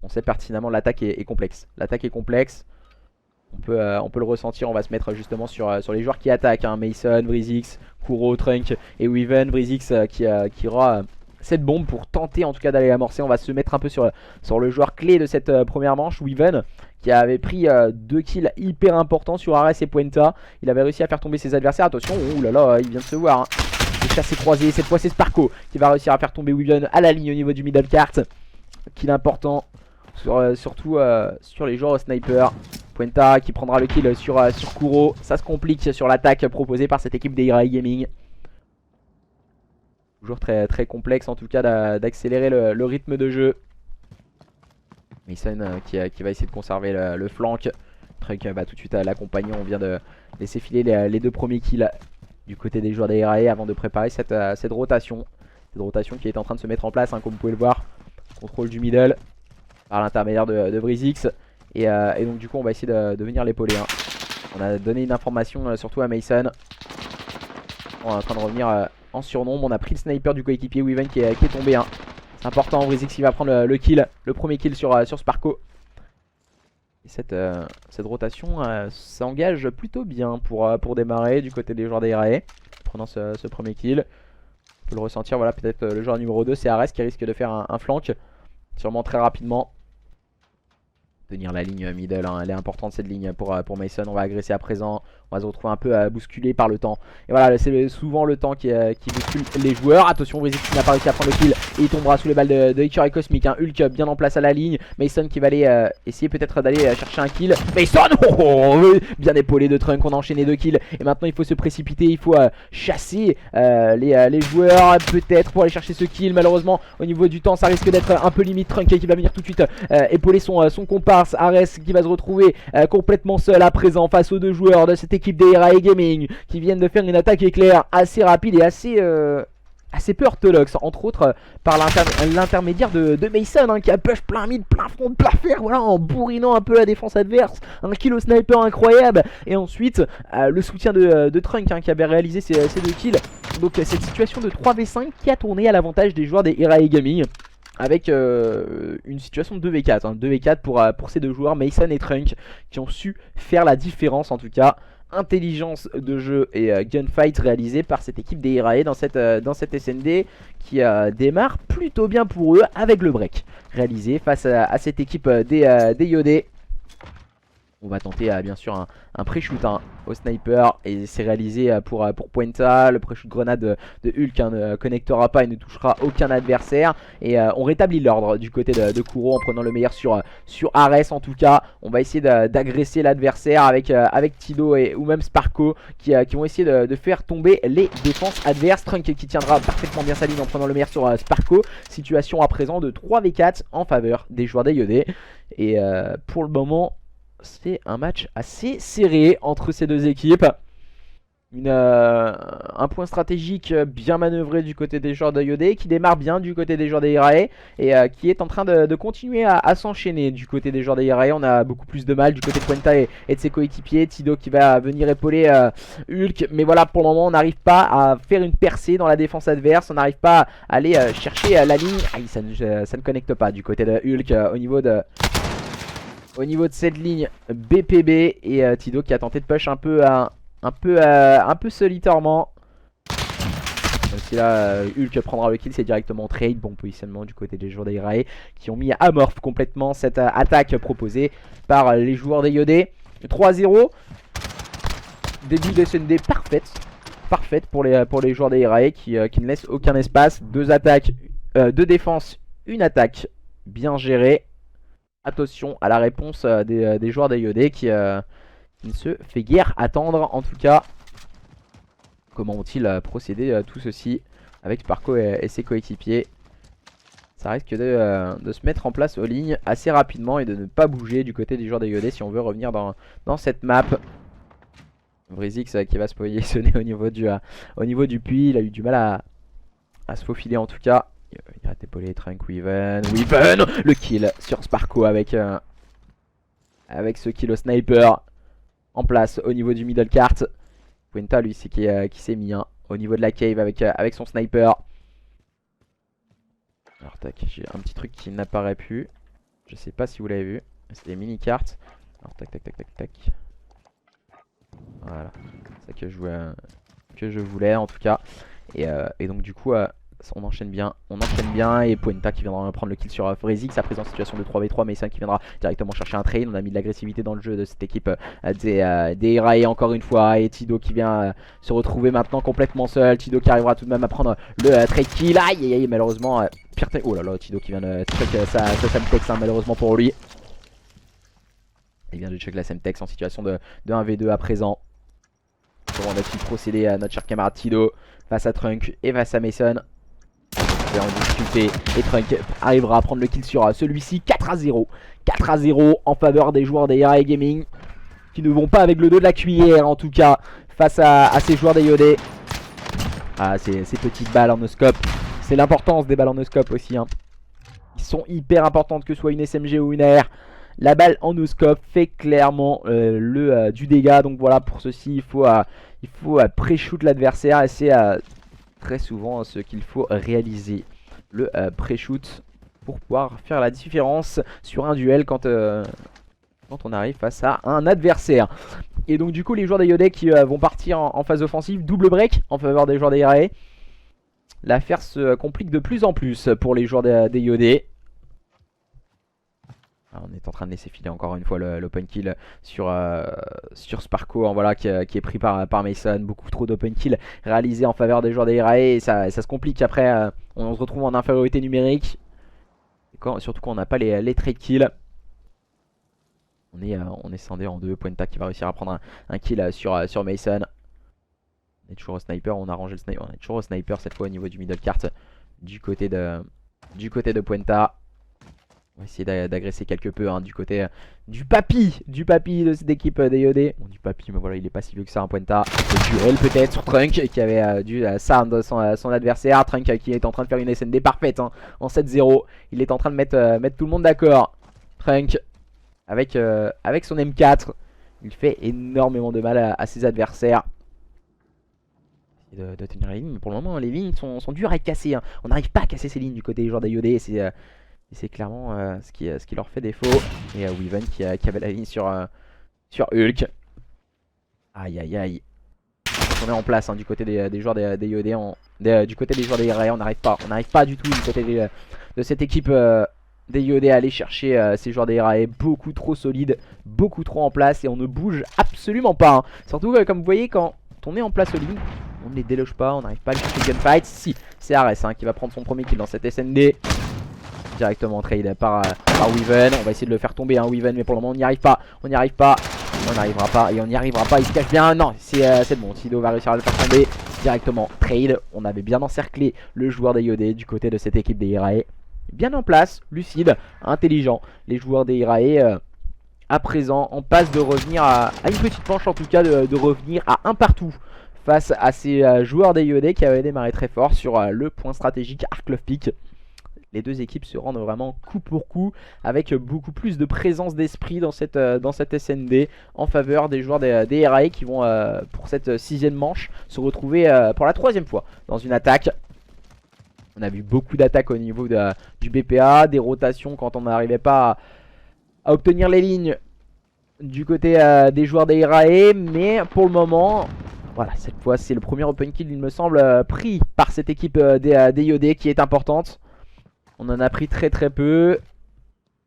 On sait pertinemment l'attaque est complexe. L'attaque est complexe. On peut le ressentir. On va se mettre justement sur les joueurs qui attaquent. Hein. Mason, Vrizix, Kuro, Trunk et Weaven. Vrizix qui aura cette bombe pour tenter en tout cas d'aller amorcer. On va se mettre un peu sur le joueur clé de cette première manche. Weaven qui avait pris 2 kills hyper importants sur Ares et Puenta. Il avait réussi à faire tomber ses adversaires. Attention, ouh là là, il vient de se voir. Hein. Les chassés croisés. Cette fois c'est Sparko qui va réussir à faire tomber Weaven à la ligne au niveau du middle cart. Kill important. Surtout sur les joueurs au sniper. Puenta qui prendra le kill sur Kuro. Ça se complique sur l'attaque proposée par cette équipe d'Irae Gaming. Toujours très complexe en tout cas d'accélérer le rythme de jeu. Mason qui va essayer de conserver le flank. Trunk va tout de suite l'accompagner. On vient de laisser filer les 2 premiers kills du côté des joueurs d'Irae avant de préparer cette rotation. Cette rotation qui est en train de se mettre en place hein, comme vous pouvez le voir. Contrôle du middle par l'intermédiaire de Vrizix et donc du coup on va essayer de venir l'épauler hein. On a donné une information surtout à Mason. On est en train de revenir en surnombre. On a pris le sniper du coéquipier Weaven qui est tombé hein. C'est important, Vrizix qui va prendre le kill, le premier kill sur Sparko. Et cette rotation s'engage plutôt bien pour démarrer du côté des joueurs d'Irae. Prenant ce premier kill. On peut le ressentir, voilà, peut-être le joueur numéro 2 c'est Ares qui risque de faire un flank. Sûrement très rapidement. Tenir la ligne middle, hein. Elle est importante cette ligne pour Mason. On va agresser à présent. On va se retrouver un peu bousculé par le temps. Et voilà, c'est souvent le temps qui bouscule les joueurs. Attention, Vrizix qui n'a pas réussi à prendre le kill. Et il tombera sous les balles de Écureuil Cosmique. Hein. Hulk bien en place à la ligne. Mason qui va aller essayer peut-être d'aller chercher un kill. Mason, bien épaulé de Trunk. On a enchaîné 2 kills. Et maintenant il faut se précipiter. Il faut chasser les joueurs peut-être pour aller chercher ce kill. Malheureusement au niveau du temps ça risque d'être un peu limite. Trunk qui va venir tout de suite épauler son comparse. Ares qui va se retrouver complètement seul à présent face aux 2 joueurs de cette équipe d'Irae Gaming qui viennent de faire une attaque éclair assez rapide et assez peu orthodoxe, entre autres par l'intermédiaire de Mason hein, qui a push plein mid, plein front, plein fer, voilà, en bourrinant un peu la défense adverse. Un kill au sniper incroyable. Et ensuite le soutien de Trunk hein, qui avait réalisé ces 2 kills. Donc cette situation de 3v5 qui a tourné à l'avantage des joueurs des Irae Gaming. avec une situation de 2v4, hein, 2v4 pour ces deux joueurs, Mason et Trunk, qui ont su faire la différence en tout cas. Intelligence de jeu et gunfight réalisé par cette équipe des Irae dans cette SND qui démarre plutôt bien pour eux avec le break réalisé face à cette équipe des Yodé. On va tenter bien sûr un pré-shoot au sniper et c'est réalisé pour Puenta. Le pré-shoot grenade de Hulk ne connectera pas et ne touchera aucun adversaire. Et on rétablit l'ordre du côté de Kuro en prenant le meilleur sur Ares en tout cas. On va essayer d'agresser l'adversaire avec Tido ou même Sparko qui vont essayer de faire tomber les défenses adverses. Trunk qui tiendra parfaitement bien sa ligne en prenant le meilleur sur Sparko. Situation à présent de 3v4 en faveur des joueurs des Yodé. Et pour le moment, c'est un match assez serré entre ces deux équipes. Un point stratégique bien manœuvré du côté des joueurs de Yodé, qui démarre bien du côté des joueurs des Irae et qui est en train de continuer à s'enchaîner du côté des joueurs des Irae. On a beaucoup plus de mal du côté de Puenta et de ses coéquipiers. Tido qui va venir épauler Hulk, mais voilà, pour le moment on n'arrive pas à faire une percée dans la défense adverse. On n'arrive pas à aller chercher la ligne. Aïe, ça ne connecte pas du côté de Hulk au niveau de cette ligne BPB et Tido qui a tenté de push un peu solitairement. Même si là Hulk prendra le kill, c'est directement trade. Bon positionnement du côté des joueurs des Irae qui ont mis amorphe complètement cette attaque proposée par les joueurs des Yodé. 3-0. Début de SND parfaite pour les joueurs des Irae qui ne laissent aucun espace. Deux défenses, une attaque bien gérée. Attention à la réponse des joueurs des Yodé qui ne se fait guère attendre. En tout cas, comment ont-ils procédé tout ceci avec Sparko et ses coéquipiers? Ça risque de se mettre en place aux lignes assez rapidement et de ne pas bouger du côté des joueurs des Yodé si on veut revenir dans cette map. Vrizix qui va se positionner au niveau du puits. Il a eu du mal à se faufiler en tout cas. Il a épaulé Trunk, Weaven, le kill sur Sparko avec ce kill au sniper en place au niveau du middle cart. Puenta lui c'est qui s'est mis au niveau de la cave avec son sniper. Alors tac, j'ai un petit truc qui n'apparaît plus. Je sais pas si vous l'avez vu, c'est des mini cartes. Alors tac. Voilà, c'est ça que je voulais en tout cas. Et donc du coup on enchaîne bien et Puenta qui viendra prendre le kill sur Vrizix. À présent situation de 3v3, Mason qui viendra directement chercher un trade. On a mis de l'agressivité dans le jeu de cette équipe des Irae encore une fois. Et Tido qui vient se retrouver maintenant complètement seul. Tido qui arrivera tout de même à prendre le trade kill. Aïe malheureusement pire trade. Oh là là, Tido qui vient de check sa Semtex malheureusement pour lui. Il vient de check la Semtex en situation de 1v2 à présent. Comment va-t-il procéder à notre cher camarade Tido face à Trunk et face à Mason? On va en discuter et Trunk arrivera à prendre le kill sur celui-ci. 4-0 en faveur des joueurs des Irae Gaming qui ne vont pas avec le dos de la cuillère en tout cas face à ces joueurs des Yodé. Ah, ces petites balles en no-scope, c'est l'importance des balles en no-scope aussi Ils sont hyper importantes, que ce soit une SMG ou une AR. La balle en no-scope fait clairement du dégât. Donc voilà, pour ceci il faut pré-shoot l'adversaire et c'est très souvent ce qu'il faut réaliser, le pré-shoot, pour pouvoir faire la différence sur un duel quand on arrive face à un adversaire. Et donc du coup les joueurs des Yodé qui vont partir en phase offensive, double break en faveur des joueurs des Irae. L'affaire se complique de plus en plus pour les joueurs des Yodé. On est en train de laisser filer encore une fois l'open kill sur Sparko voilà, qui est pris par Mason. Beaucoup trop d'open kill réalisé en faveur des joueurs des Irae et ça se complique après. On se retrouve en infériorité numérique. Surtout quand on n'a pas les trade kills. On est scindé en deux. Puenta qui va réussir à prendre un kill sur Mason. On est toujours au sniper, on a rangé le sniper. On est toujours au sniper cette fois au niveau du middle cart du côté de Puenta. On va essayer d'agresser quelque peu du côté du papy de cette équipe des Yodé. Bon, du papy, mais voilà, il est pas si vieux que ça, Puenta. Le duel peut-être sur Trunk qui avait dû sound son adversaire. Trunk qui est en train de faire une SND parfaite en 7-0. Il est en train de mettre tout le monde d'accord. Trunk avec son M4. Il fait énormément de mal à ses adversaires. de tenir les lignes. Mais pour le moment, les lignes sont dures à casser, hein. On n'arrive pas à casser ces lignes du côté des joueurs d'IOD. Et c'est clairement ce qui leur fait défaut. Et Weaven qui avait la ligne sur Hulk. Aïe aïe aïe. On est en place, hein, du côté des joueurs des IOD, du côté des joueurs des IRA, on n'arrive pas du tout du côté de cette équipe des IOD à aller chercher ces joueurs des IRA, beaucoup trop solides, beaucoup trop en place et on ne bouge absolument pas, hein. Surtout comme vous voyez, quand on est en place aux lignes, on ne les déloge pas, on n'arrive pas à aller chercher le gunfight. Si, c'est Ares, hein, qui va prendre son premier kill dans cette SND. Directement trade par Weaven. On va essayer de le faire tomber, hein, Weaven, mais pour le moment on n'y arrive pas. On n'y arrive pas. On n'arrivera pas et on n'y arrivera pas. Il se cache bien. Non, c'est bon. Tido va réussir à le faire tomber. Directement trade. On avait bien encerclé le joueur des IOD du côté de cette équipe des Irae. Bien en place, lucide, intelligent. Les joueurs des Irae à présent en passe de revenir à une petite manche, en tout cas de revenir à un partout face à ces joueurs des IOD qui avaient démarré très fort sur le point stratégique Arc Love Peak. Les deux équipes se rendent vraiment coup pour coup avec beaucoup plus de présence d'esprit dans cette SND en faveur des joueurs des RAE qui vont pour cette 6ème manche se retrouver pour la 3ème fois dans une attaque. On a vu beaucoup d'attaques au niveau du BPA, des rotations quand on n'arrivait pas à obtenir les lignes du côté des joueurs des RAE, mais pour le moment, voilà, cette fois c'est le premier open kill il me semble pris par cette équipe des IOD qui est importante. On en a pris très peu.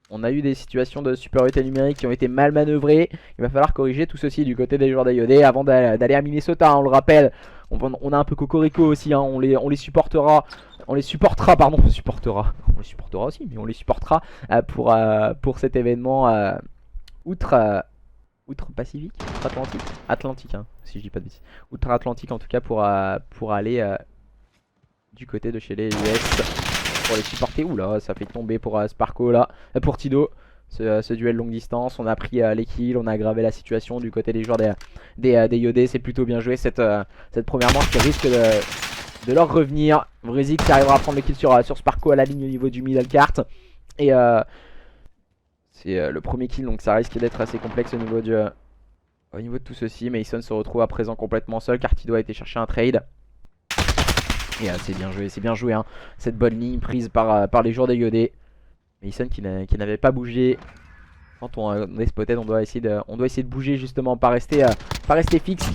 On a eu des situations de supériorité numérique qui ont été mal manœuvrées. Il va falloir corriger tout ceci du côté des joueurs d'IOD avant d'aller à Minnesota, hein, on le rappelle. On a un peu Cocorico aussi, hein, on les supportera. On les supportera, pardon, on supportera. On les supportera aussi, mais on les supportera pour cet événement outre-Pacifique, outre-Atlantique, Atlantique, hein, si je dis pas de bêtises. Outre-Atlantique en tout cas pour aller du côté de chez les US. Pour les supporter. Oula, ça fait tomber pour Sparko là, pour Tido. Ce duel longue distance, on a pris les kills, on a aggravé la situation du côté des joueurs des IOD. C'est plutôt bien joué cette première manche qui risque de leur revenir. Vrezik qui arrivera à prendre le kill sur Sparko à la ligne au niveau du middle cart. Et c'est le premier kill, donc ça risque d'être assez complexe au niveau de tout ceci. Mason se retrouve à présent complètement seul car Tido a été chercher un trade. Et c'est bien joué, hein, cette bonne ligne prise par les joueurs des IOD. Mason qui n'avait pas bougé. Quand on est spotted, on doit essayer de bouger justement, pas rester fixe.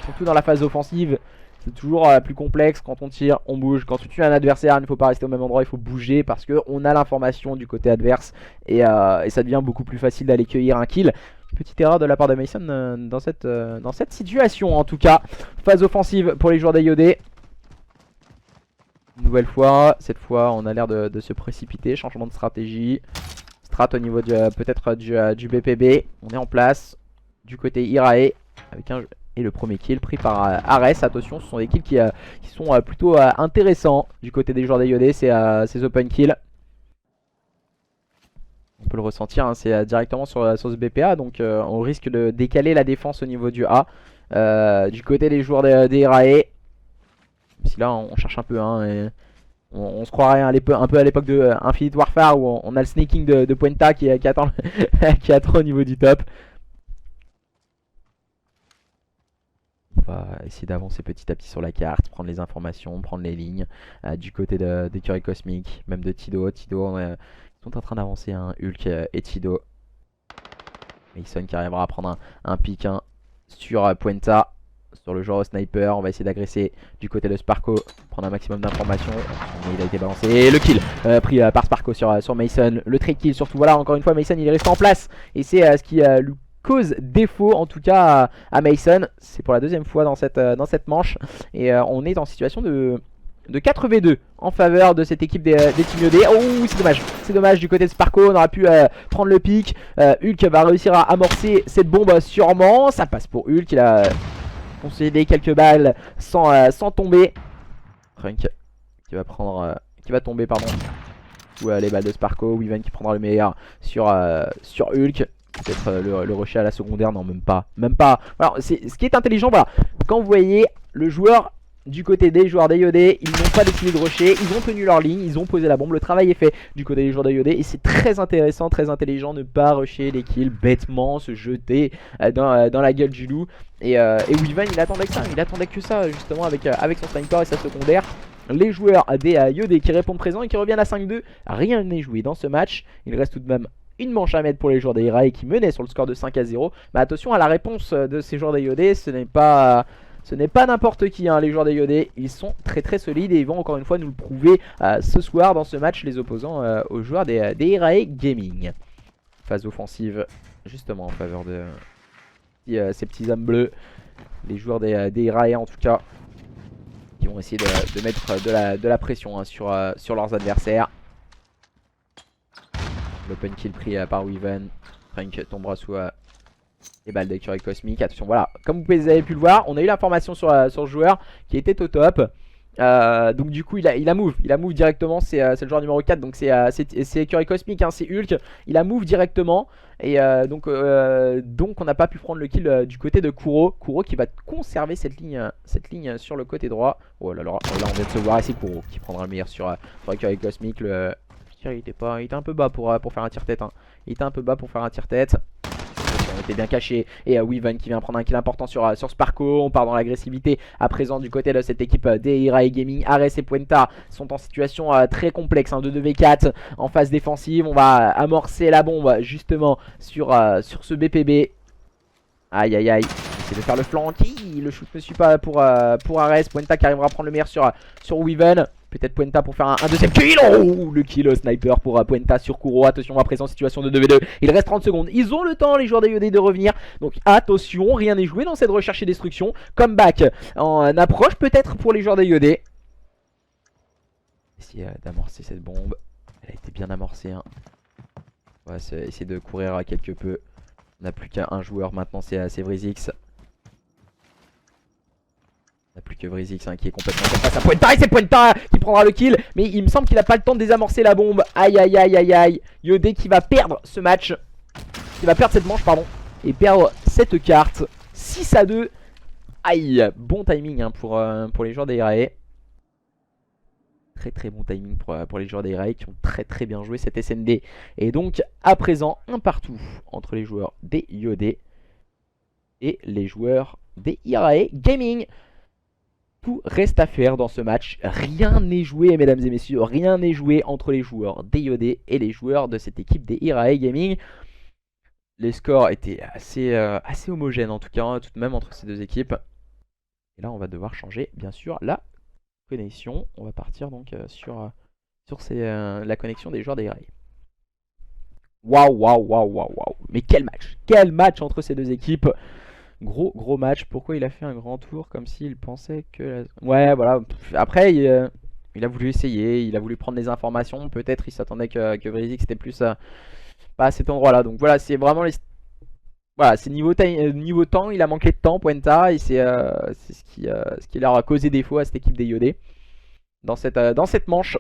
Surtout dans la phase offensive, c'est toujours plus complexe. Quand on tire, on bouge. Quand tu tues un adversaire, il ne faut pas rester au même endroit, il faut bouger parce qu'on a l'information du côté adverse. Et ça devient beaucoup plus facile d'aller cueillir un kill. Petite erreur de la part de Mason dans cette situation en tout cas. Phase offensive pour les joueurs des IOD. Une nouvelle fois, cette fois on a l'air de se précipiter, changement de stratégie. Strat au niveau peut-être du BPB. On est en place du côté Irae avec et le premier kill pris par Ares. Attention, ce sont des kills qui sont plutôt intéressants du côté des joueurs d'IOD, ces open kills. On peut le ressentir, hein, c'est directement sur ce BPA, donc on risque de décaler la défense au niveau du A. Du côté des joueurs des Irae. Si là on cherche un peu, hein, et on se croirait un peu à l'époque de Infinite Warfare où on a le sneaking de Puenta qui attend, qui attend au niveau du top. On va essayer d'avancer petit à petit sur la carte, prendre les informations, prendre les lignes du côté des Curie Cosmiques, même de Tido. Ils sont en train d'avancer, hein, Hulk et Tido. Mason qui arrivera à prendre un pick, hein, sur Puenta. Sur le joueur au sniper, on va essayer d'agresser du côté de Sparko, prendre un maximum d'informations. Il a été balancé, et le kill pris par Sparko sur Mason. Le trade kill surtout, voilà, encore une fois Mason il est resté en place. Et c'est ce qui lui cause défaut en tout cas à Mason. C'est pour la 2ème fois dans cette manche. Et on est en situation de 4v2 en faveur de cette équipe des Team IOD. Oh, c'est dommage du côté de Sparko. On aurait pu prendre le pick. Hulk va réussir à amorcer cette bombe sûrement. Ça passe pour Hulk, il a concédé quelques balles sans tomber. Runk qui va tomber, pardon, sous les balles de Sparko. Weaven qui prendra le meilleur sur Hulk. Peut-être le rusher à la secondaire, non, même pas. Alors, ce qui est intelligent, voilà, quand vous voyez le joueur du côté des joueurs d'IOD, ils n'ont pas décidé de rusher, ils ont tenu leur ligne, ils ont posé la bombe, le travail est fait du côté des joueurs d'IOD et c'est très intéressant, très intelligent de ne pas rusher les kills bêtement, se jeter dans la gueule du loup. Et Weaven il attendait que ça, justement avec son sniper et sa secondaire. Les joueurs des IOD qui répondent présent et qui reviennent à 5-2, rien n'est joué dans ce match, il reste tout de même une manche à mettre pour les joueurs des Irae qui menaient sur le score de 5-0. Mais attention à la réponse de ces joueurs des IOD, ce n'est pas n'importe qui, hein, les joueurs des IOD, ils sont très solides et ils vont encore une fois nous le prouver ce soir dans ce match, les opposants aux joueurs des Irae Gaming. Phase offensive justement en faveur de ces petits hommes bleus, les joueurs des Irae en tout cas, qui vont essayer de mettre de la pression hein, sur leurs adversaires. L'open kill pris par Weaven, Frank tombera sous les balles d'écurie cosmique. Attention, voilà, comme vous avez pu le voir, on a eu l'information sur le joueur qui était au top. Donc du coup il a move directement, c'est le joueur numéro 4, donc c'est écurie cosmique, hein, c'est Hulk. Il a move directement et donc on n'a pas pu prendre le kill du côté de Kuro qui va conserver cette ligne sur le côté droit. Oh là là, là on vient de se voir et c'est Kuro qui prendra le meilleur sur écurie cosmique. Il était un peu bas pour faire un tire-tête, hein. Il était un peu bas pour faire un tire-tête. On était bien caché. Et Weaven qui vient prendre un kill important sur Sparko. On part dans l'agressivité à présent du côté de cette équipe des Irae Gaming. Ares et Puenta sont en situation très complexe, hein, de 2v4 en phase défensive. On va amorcer la bombe justement sur ce BPB. Aïe aïe aïe. Essayer de faire le flank. Le shoot ne suit pas pour Ares. Puenta qui arrivera à prendre le meilleur sur Weaven. Peut-être Puenta pour faire un deuxième kill. Oh, le kill sniper pour Puenta sur Kuro. Attention, à présent situation de 2v2. Il reste 30 secondes. Ils ont le temps, les joueurs d'IOD, de revenir. Donc attention, rien n'est joué dans cette recherche et destruction. Comeback en approche peut-être pour les joueurs d'IOD. Essayer d'amorcer cette bombe. Elle a été bien amorcée, hein. On va essayer de courir quelque peu. On n'a plus qu'un joueur maintenant, c'est Vrizix. On n'a plus que Vrizix, hein, qui est complètement face à Puenta. Et c'est Puenta qui prendra le kill. Mais il me semble qu'il n'a pas le temps de désamorcer la bombe. Aïe aïe aïe aïe aïe. IOD qui va perdre ce match. Qui va perdre cette manche, pardon. Et perdre cette carte. 6-2. Aïe. Bon timing, hein, pour les joueurs des Irae. Très bon timing pour les joueurs des Irae qui ont très bien joué cette SND. Et donc à présent un partout entre les joueurs des IOD et les joueurs des Irae Gaming. Tout reste à faire dans ce match. Rien n'est joué, mesdames et messieurs. Rien n'est joué entre les joueurs des IOD et les joueurs de cette équipe des Irae Gaming. Les scores étaient assez homogènes en tout cas, hein, tout de même entre ces deux équipes. Et là on va devoir changer bien sûr la connexion. On va partir donc sur la connexion des joueurs des Irae. Waouh. Mais quel match entre ces deux équipes. Gros match. Pourquoi il a fait un grand tour comme s'il pensait que... Ouais, voilà. Après, il a voulu essayer. Il a voulu prendre des informations. Peut-être il s'attendait que Vrizix était plus pas à cet endroit-là. Donc voilà, c'est vraiment les... Voilà, c'est niveau temps. Il a manqué de temps, Puenta. Et c'est ce qui leur a causé défaut à cette équipe des IOD dans cette manche.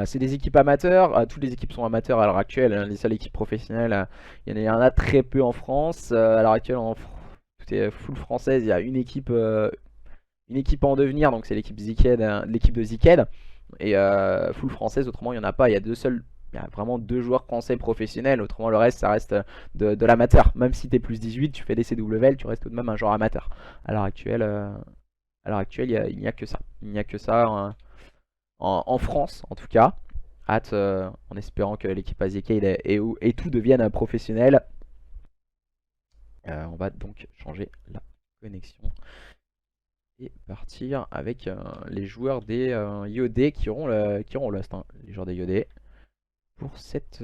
C'est des équipes amateurs, toutes les équipes sont amateurs à l'heure actuelle, hein. Les seules équipes professionnelles, il y en a très peu en France. À l'heure actuelle, tout est full française, il y a une équipe en devenir, donc c'est l'équipe de Ziked. Et full française, autrement il n'y en a pas, il y a vraiment deux joueurs français professionnels, autrement le reste ça reste de l'amateur. Même si tu es plus 18, tu fais des CWL, tu restes tout de même un joueur amateur. À l'heure actuelle, il n'y a que ça. Il n'y a que ça. En France en tout cas. Hâte en espérant que l'équipe Azikade et tout deviennent professionnels. On va donc changer la connexion et partir avec les joueurs des IOD qui auront Lost, hein, les joueurs des IOD pour cette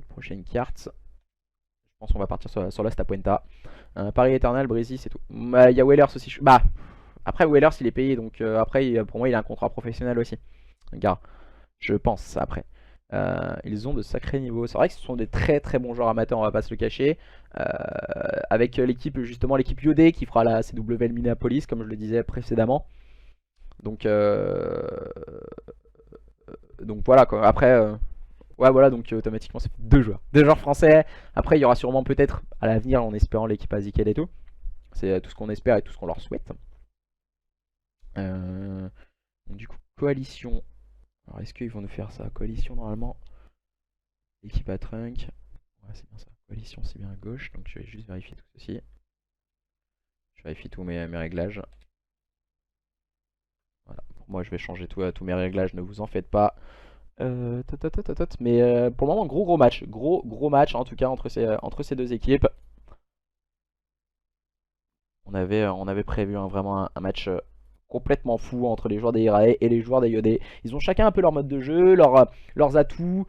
prochaine carte. Je pense qu'on va partir sur Lost à Puenta. Paris Eternal, Brésil, c'est tout. Il y a Wellers aussi. Bah après Wellers il est payé, donc après pour moi il a un contrat professionnel aussi. Gars, je pense après. Ils ont de sacrés niveaux. C'est vrai que ce sont des très bons joueurs amateurs, on va pas se le cacher. Avec l'équipe, justement l'équipe IOD qui fera la CWL Minneapolis, comme je le disais précédemment. Donc voilà quoi. Après ouais voilà, donc automatiquement c'est deux joueurs français. Après il y aura sûrement peut-être à l'avenir, en espérant l'équipe Aziked et tout. C'est tout ce qu'on espère et tout ce qu'on leur souhaite. Euh, donc du coup, coalition. Alors est-ce qu'ils vont nous faire ça? Coalition normalement. Équipe à trunk. Ouais, c'est bien ça. Coalition, c'est bien à gauche. Donc je vais juste vérifier tout ceci. Je vérifie tous mes réglages. Voilà. Pour moi, je vais changer tous mes réglages, ne vous en faites pas. Mais pour le moment, gros match. Gros match en tout cas entre ces deux équipes. On avait prévu vraiment un match complètement fou entre les joueurs des IRAE et les joueurs des IOD. Ils ont chacun un peu leur mode de jeu, leurs atouts.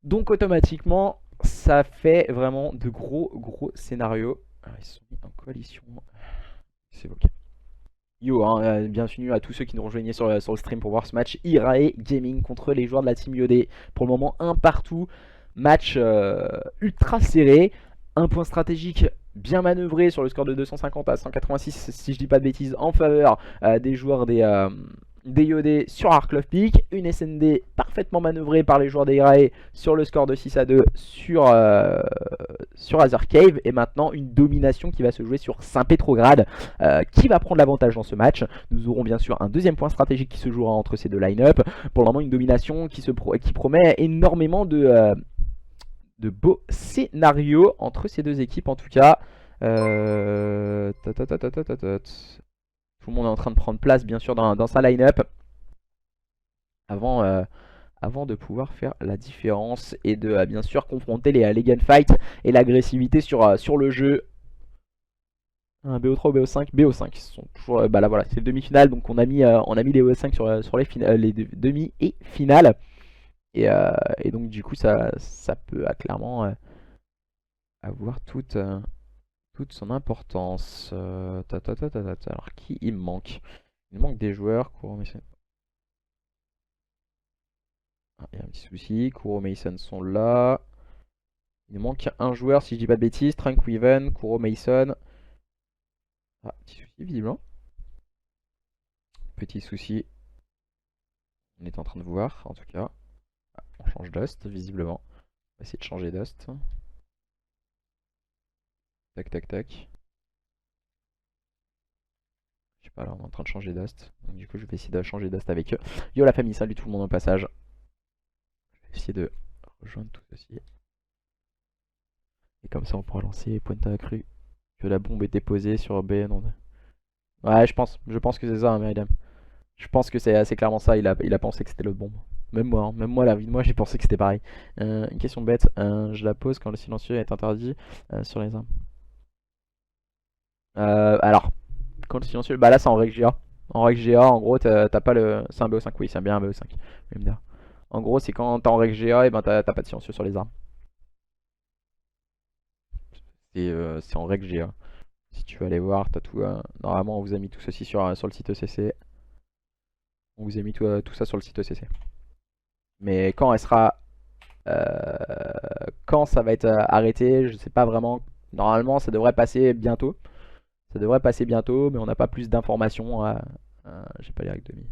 Donc automatiquement, ça fait vraiment de gros scénarios. Alors, ils sont mis en coalition. C'est ok. Yo, hein, bienvenue à tous ceux qui nous rejoignaient sur le stream pour voir ce match IRAE Gaming contre les joueurs de la team IOD. Pour le moment, un partout. Match ultra serré. Un point stratégique bien manœuvré sur le score de 250 à 186, si je dis pas de bêtises, en faveur des joueurs des IOD sur Arc Love Peak. Une SND parfaitement manœuvrée par les joueurs des IRAE sur le score de 6 à 2 sur Azure Cave. Et maintenant, une domination qui va se jouer sur Saint-Pétrograd. Qui va prendre l'avantage dans ce match? Nous aurons bien sûr un deuxième point stratégique qui se jouera entre ces deux line-up. Pour le moment, une domination qui promet énormément de beaux scénarios entre ces deux équipes en tout cas. Tout le monde est en train de prendre place bien sûr dans sa line-up avant de pouvoir faire la différence et de bien sûr confronter les gunfights et l'agressivité sur le jeu. Un BO3 ou BO5? BO5 sont toujours, bah là voilà, c'est le demi-finale, donc on a mis les BO5 sur les demi et finales. Et donc du coup ça peut clairement avoir toute son importance. Alors qui il me manque? Il me manque des joueurs. Ah, il y a un petit souci. Kuro Mason sont là. Il me manque un joueur si je dis pas de bêtises. Trunk Weaven, Kuro Mason. Ah, petit souci visiblement. Petit souci. On est en train de voir en tout cas. Ah, on change Dust visiblement. On va essayer de changer Dust. Tac. Je sais pas, là on est en train de changer Dust. Donc du coup je vais essayer de changer Dust avec eux. Yo la famille, salut tout le monde au passage. Je vais essayer de rejoindre tout ceci. Et comme ça on pourra lancer Pointe à Cru. Que la bombe était posée sur B. Non. Ouais, je pense que c'est ça, hein, Myriam. Je pense que c'est clairement ça. Il a pensé que c'était l'autre bombe. Même moi, la vie de moi, j'ai pensé que c'était pareil. Une question bête, je la pose quand le silencieux est interdit sur les armes. Alors, quand le silencieux, bah là c'est en règle GA. En règle GA, en gros, t'as pas le. C'est un BO5, oui, c'est bien un BO5. En gros, c'est quand t'es en règle GA, et ben t'as pas de silencieux sur les armes. C'est en règle GA. Si tu veux aller voir, t'as tout. Normalement, on vous a mis tout ceci sur le site ECC. On vous a mis tout ça sur le site ECC. Mais quand elle sera. Quand ça va être arrêté, je sais pas vraiment. Normalement, ça devrait passer bientôt. Ça devrait passer bientôt, mais on n'a pas plus d'informations. J'ai pas les règles de mi.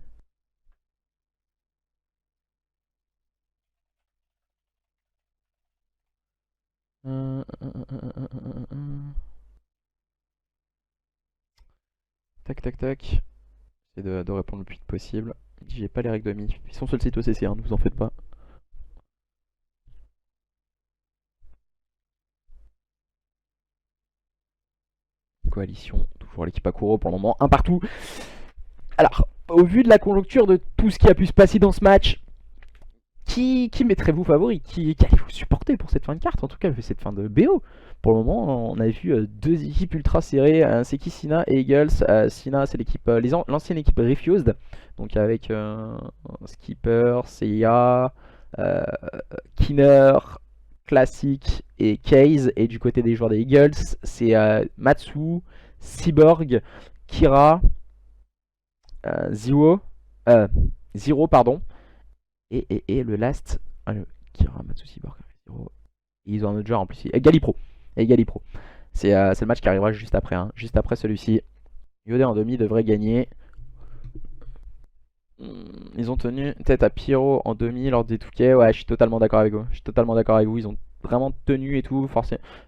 Tac. J'essaie de répondre le plus vite possible. J'ai pas les règles de mi. Ils sont sur le site OCC, hein, ne vous en faites pas. Coalition, toujours l'équipe à Kuro pour le moment, un partout. Alors, au vu de la conjoncture de tout ce qui a pu se passer dans ce match, qui mettrez-vous favori? Qui allez-vous supporter pour cette fin de carte? En tout cas, cette fin de BO. Pour le moment, on a vu deux équipes ultra serrées. C'est qui? Sina et Eagles. Sina, c'est l'équipe, l'ancienne équipe Refused. Donc avec Skipper, Seiya, Kinner, Classic et Case. Et du côté des joueurs des Eagles, c'est Matsu, Cyborg, Kira, Zero, pardon. Et le last, Kira, Matsu, Cyborg, Zero. Ils ont un autre joueur en plus. Et Galipro. C'est le match qui arrivera juste après. Hein. Juste après celui-ci. Yodé en demi devrait gagner. Ils ont tenu tête à Pyro en demi lors des Touquets. Ouais, je suis totalement d'accord avec vous. Ils ont vraiment tenu et tout.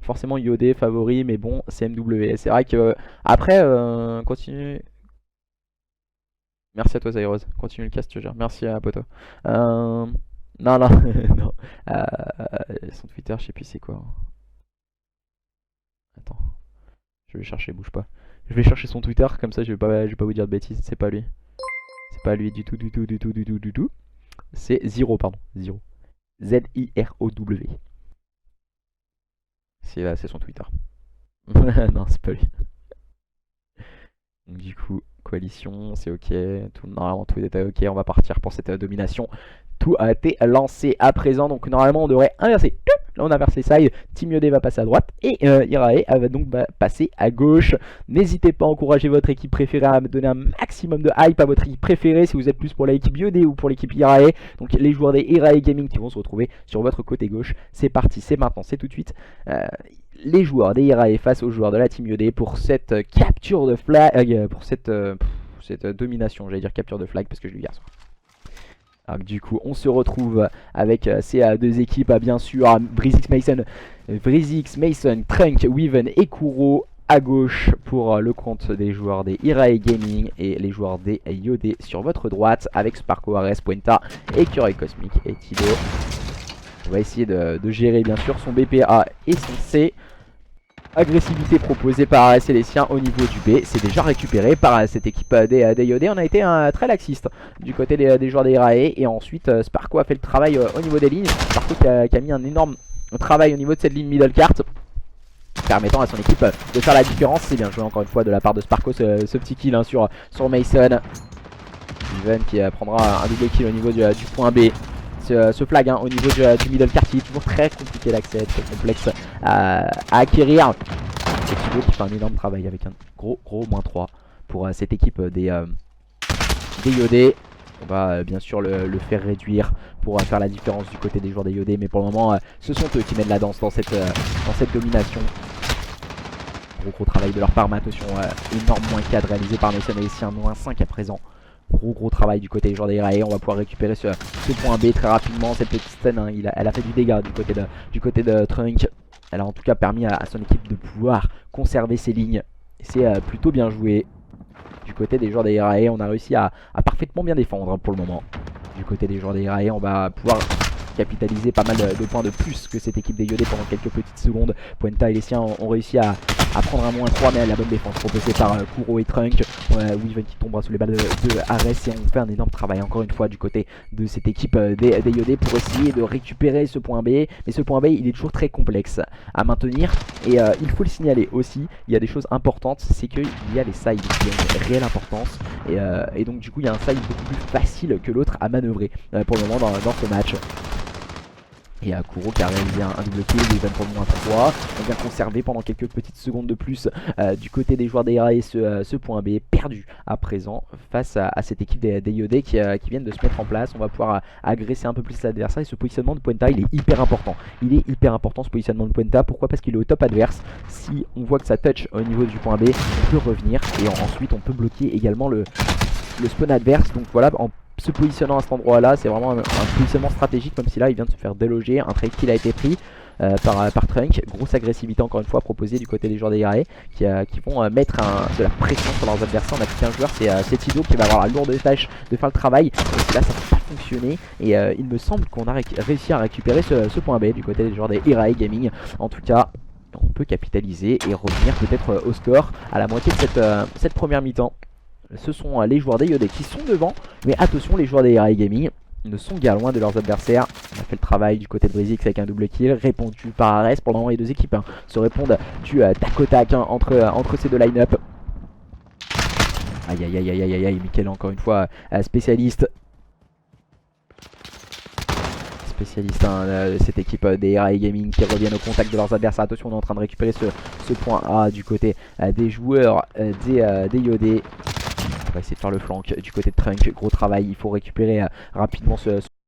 Forcément Yodé favori, mais bon, c'est MW. C'est vrai que après, continue. Merci à toi Zairoz, continue le cast, je gère. Merci à Poto. Non, non, non. Son Twitter, je sais plus c'est quoi. Attends, je vais chercher, bouge pas. Je vais chercher son Twitter, comme ça je vais pas vous dire de bêtises, c'est pas lui. C'est pas lui du tout, du tout, du tout, du tout, du tout. C'est Zero, pardon, Zero. Z-I-R-O-W. C'est son Twitter. Non, c'est pas lui. Donc, du coup, coalition, c'est ok. Normalement, tout était ok. On va partir pour cette domination. Tout a été lancé à présent. Donc, normalement, on devrait inverser. Là, on inverse les sides. Team Yodé va passer à droite. Et Irae va donc passer à gauche. N'hésitez pas à encourager votre équipe préférée, à me donner un maximum de hype à votre équipe préférée. Si vous êtes plus pour l'équipe Yodé ou pour l'équipe Irae. Donc, les joueurs des Irae Gaming qui vont se retrouver sur votre côté gauche. C'est parti, c'est maintenant, c'est tout de suite. Les joueurs des Irae face aux joueurs de la Team Yodé pour cette capture de flag, pour cette domination, j'allais dire capture de flag parce que je l'ai vu hier soir. Alors, du coup, on se retrouve avec ces deux équipes, bien sûr, Brizix Mason, Trunk, Weaven et Kuro à gauche pour le compte des joueurs des Irae Gaming et les joueurs des Yodé sur votre droite avec Sparko, Ares, Puenta, Écureuil Cosmique et Tido. On va essayer de gérer bien sûr son BPA et son C. Agressivité proposée par Célestien au niveau du B, c'est déjà récupéré par cette équipe des Yodé. On a été très laxiste du côté des joueurs des Irae. Et ensuite Sparko a fait le travail au niveau des lignes. Sparko qui a mis un énorme travail au niveau de cette ligne middle cart, permettant à son équipe de faire la différence. C'est bien joué encore une fois de la part de Sparko ce petit kill sur Mason. Steven qui prendra un double kill au niveau du point B. Ce flag au niveau du middle cart qui est toujours très compliqué d'accès, très complexe à acquérir. Et Thibaut qui fait un énorme travail avec un gros -3 pour cette équipe des Yodé. On va bien sûr le faire réduire pour faire la différence du côté des joueurs des Yodé. Mais pour le moment, ce sont eux qui mènent la danse dans cette domination. Gros travail de leur part, mais attention, énorme -4 réalisé par Mason et ici un -5 à présent. Gros travail du côté des joueurs des Irae. On va pouvoir récupérer ce point B très rapidement. Cette petite scène, elle a fait du dégât du côté de Trunk. Elle a en tout cas permis à son équipe de pouvoir conserver ses lignes. C'est plutôt bien joué. Du côté des joueurs des Irae, on a réussi à parfaitement bien défendre pour le moment. Du côté des joueurs des Irae, on va pouvoir capitaliser pas mal de points de plus que cette équipe des Yodé pendant quelques petites secondes. Puenta et les siens ont réussi à prendre un -3, mais la bonne défense proposée par Kuro et Trunk. Weaven qui tombera sous les balles de Ares, et on fait un énorme travail encore une fois du côté de cette équipe des Yodé pour essayer de récupérer ce point B. Mais ce point B, il est toujours très complexe à maintenir, et il faut le signaler aussi. Il y a des choses importantes, c'est qu'il y a les sides qui ont une réelle importance, et donc du coup il y a un side beaucoup plus facile que l'autre à manœuvrer pour le moment dans ce match. Et Kuro qui a réalisé un double kill, Weaven pour le -3. On vient conserver pendant quelques petites secondes de plus du côté des joueurs des Irae ce point B perdu à présent face à cette équipe des Yodé qui viennent de se mettre en place. On va pouvoir agresser un peu plus l'adversaire, et ce positionnement de Puenta il est hyper important. Il est hyper important ce positionnement de Puenta. Pourquoi? Parce qu'il est au top adverse. Si on voit que ça touch au niveau du point B, on peut revenir et ensuite on peut bloquer également le spawn adverse. Donc voilà, en se positionnant à cet endroit là, c'est vraiment un positionnement stratégique, même si là il vient de se faire déloger. Un trade kill a été pris par Trunk. Grosse agressivité encore une fois proposée du côté des joueurs des Irae qui vont mettre de la pression sur leurs adversaires. On a plus qu'un joueur, c'est Tido qui va avoir la lourde tâche de faire le travail. Et là ça n'a pas fonctionné, et il me semble qu'on a réussi à récupérer ce point B du côté des joueurs des Irae Gaming. En tout cas, on peut capitaliser et revenir peut-être au score à la moitié de cette première mi-temps. Ce sont les joueurs des Yodé qui sont devant, mais attention, les joueurs des Irae Gaming ne sont guère loin de leurs adversaires. On a fait le travail du côté de Brizix avec un double kill répondu par Ares. Pour le moment, les deux équipes se répondent du tac au tac entre ces deux line-up. Aïe aïe aïe aïe aïe aïe, Mickaël encore une fois spécialiste de cette équipe des Irae Gaming qui reviennent au contact de leurs adversaires. Attention, on est en train de récupérer ce point A du côté des joueurs des Yodé. On va essayer de faire le flank du côté de Trunk. Gros travail, il faut récupérer rapidement ce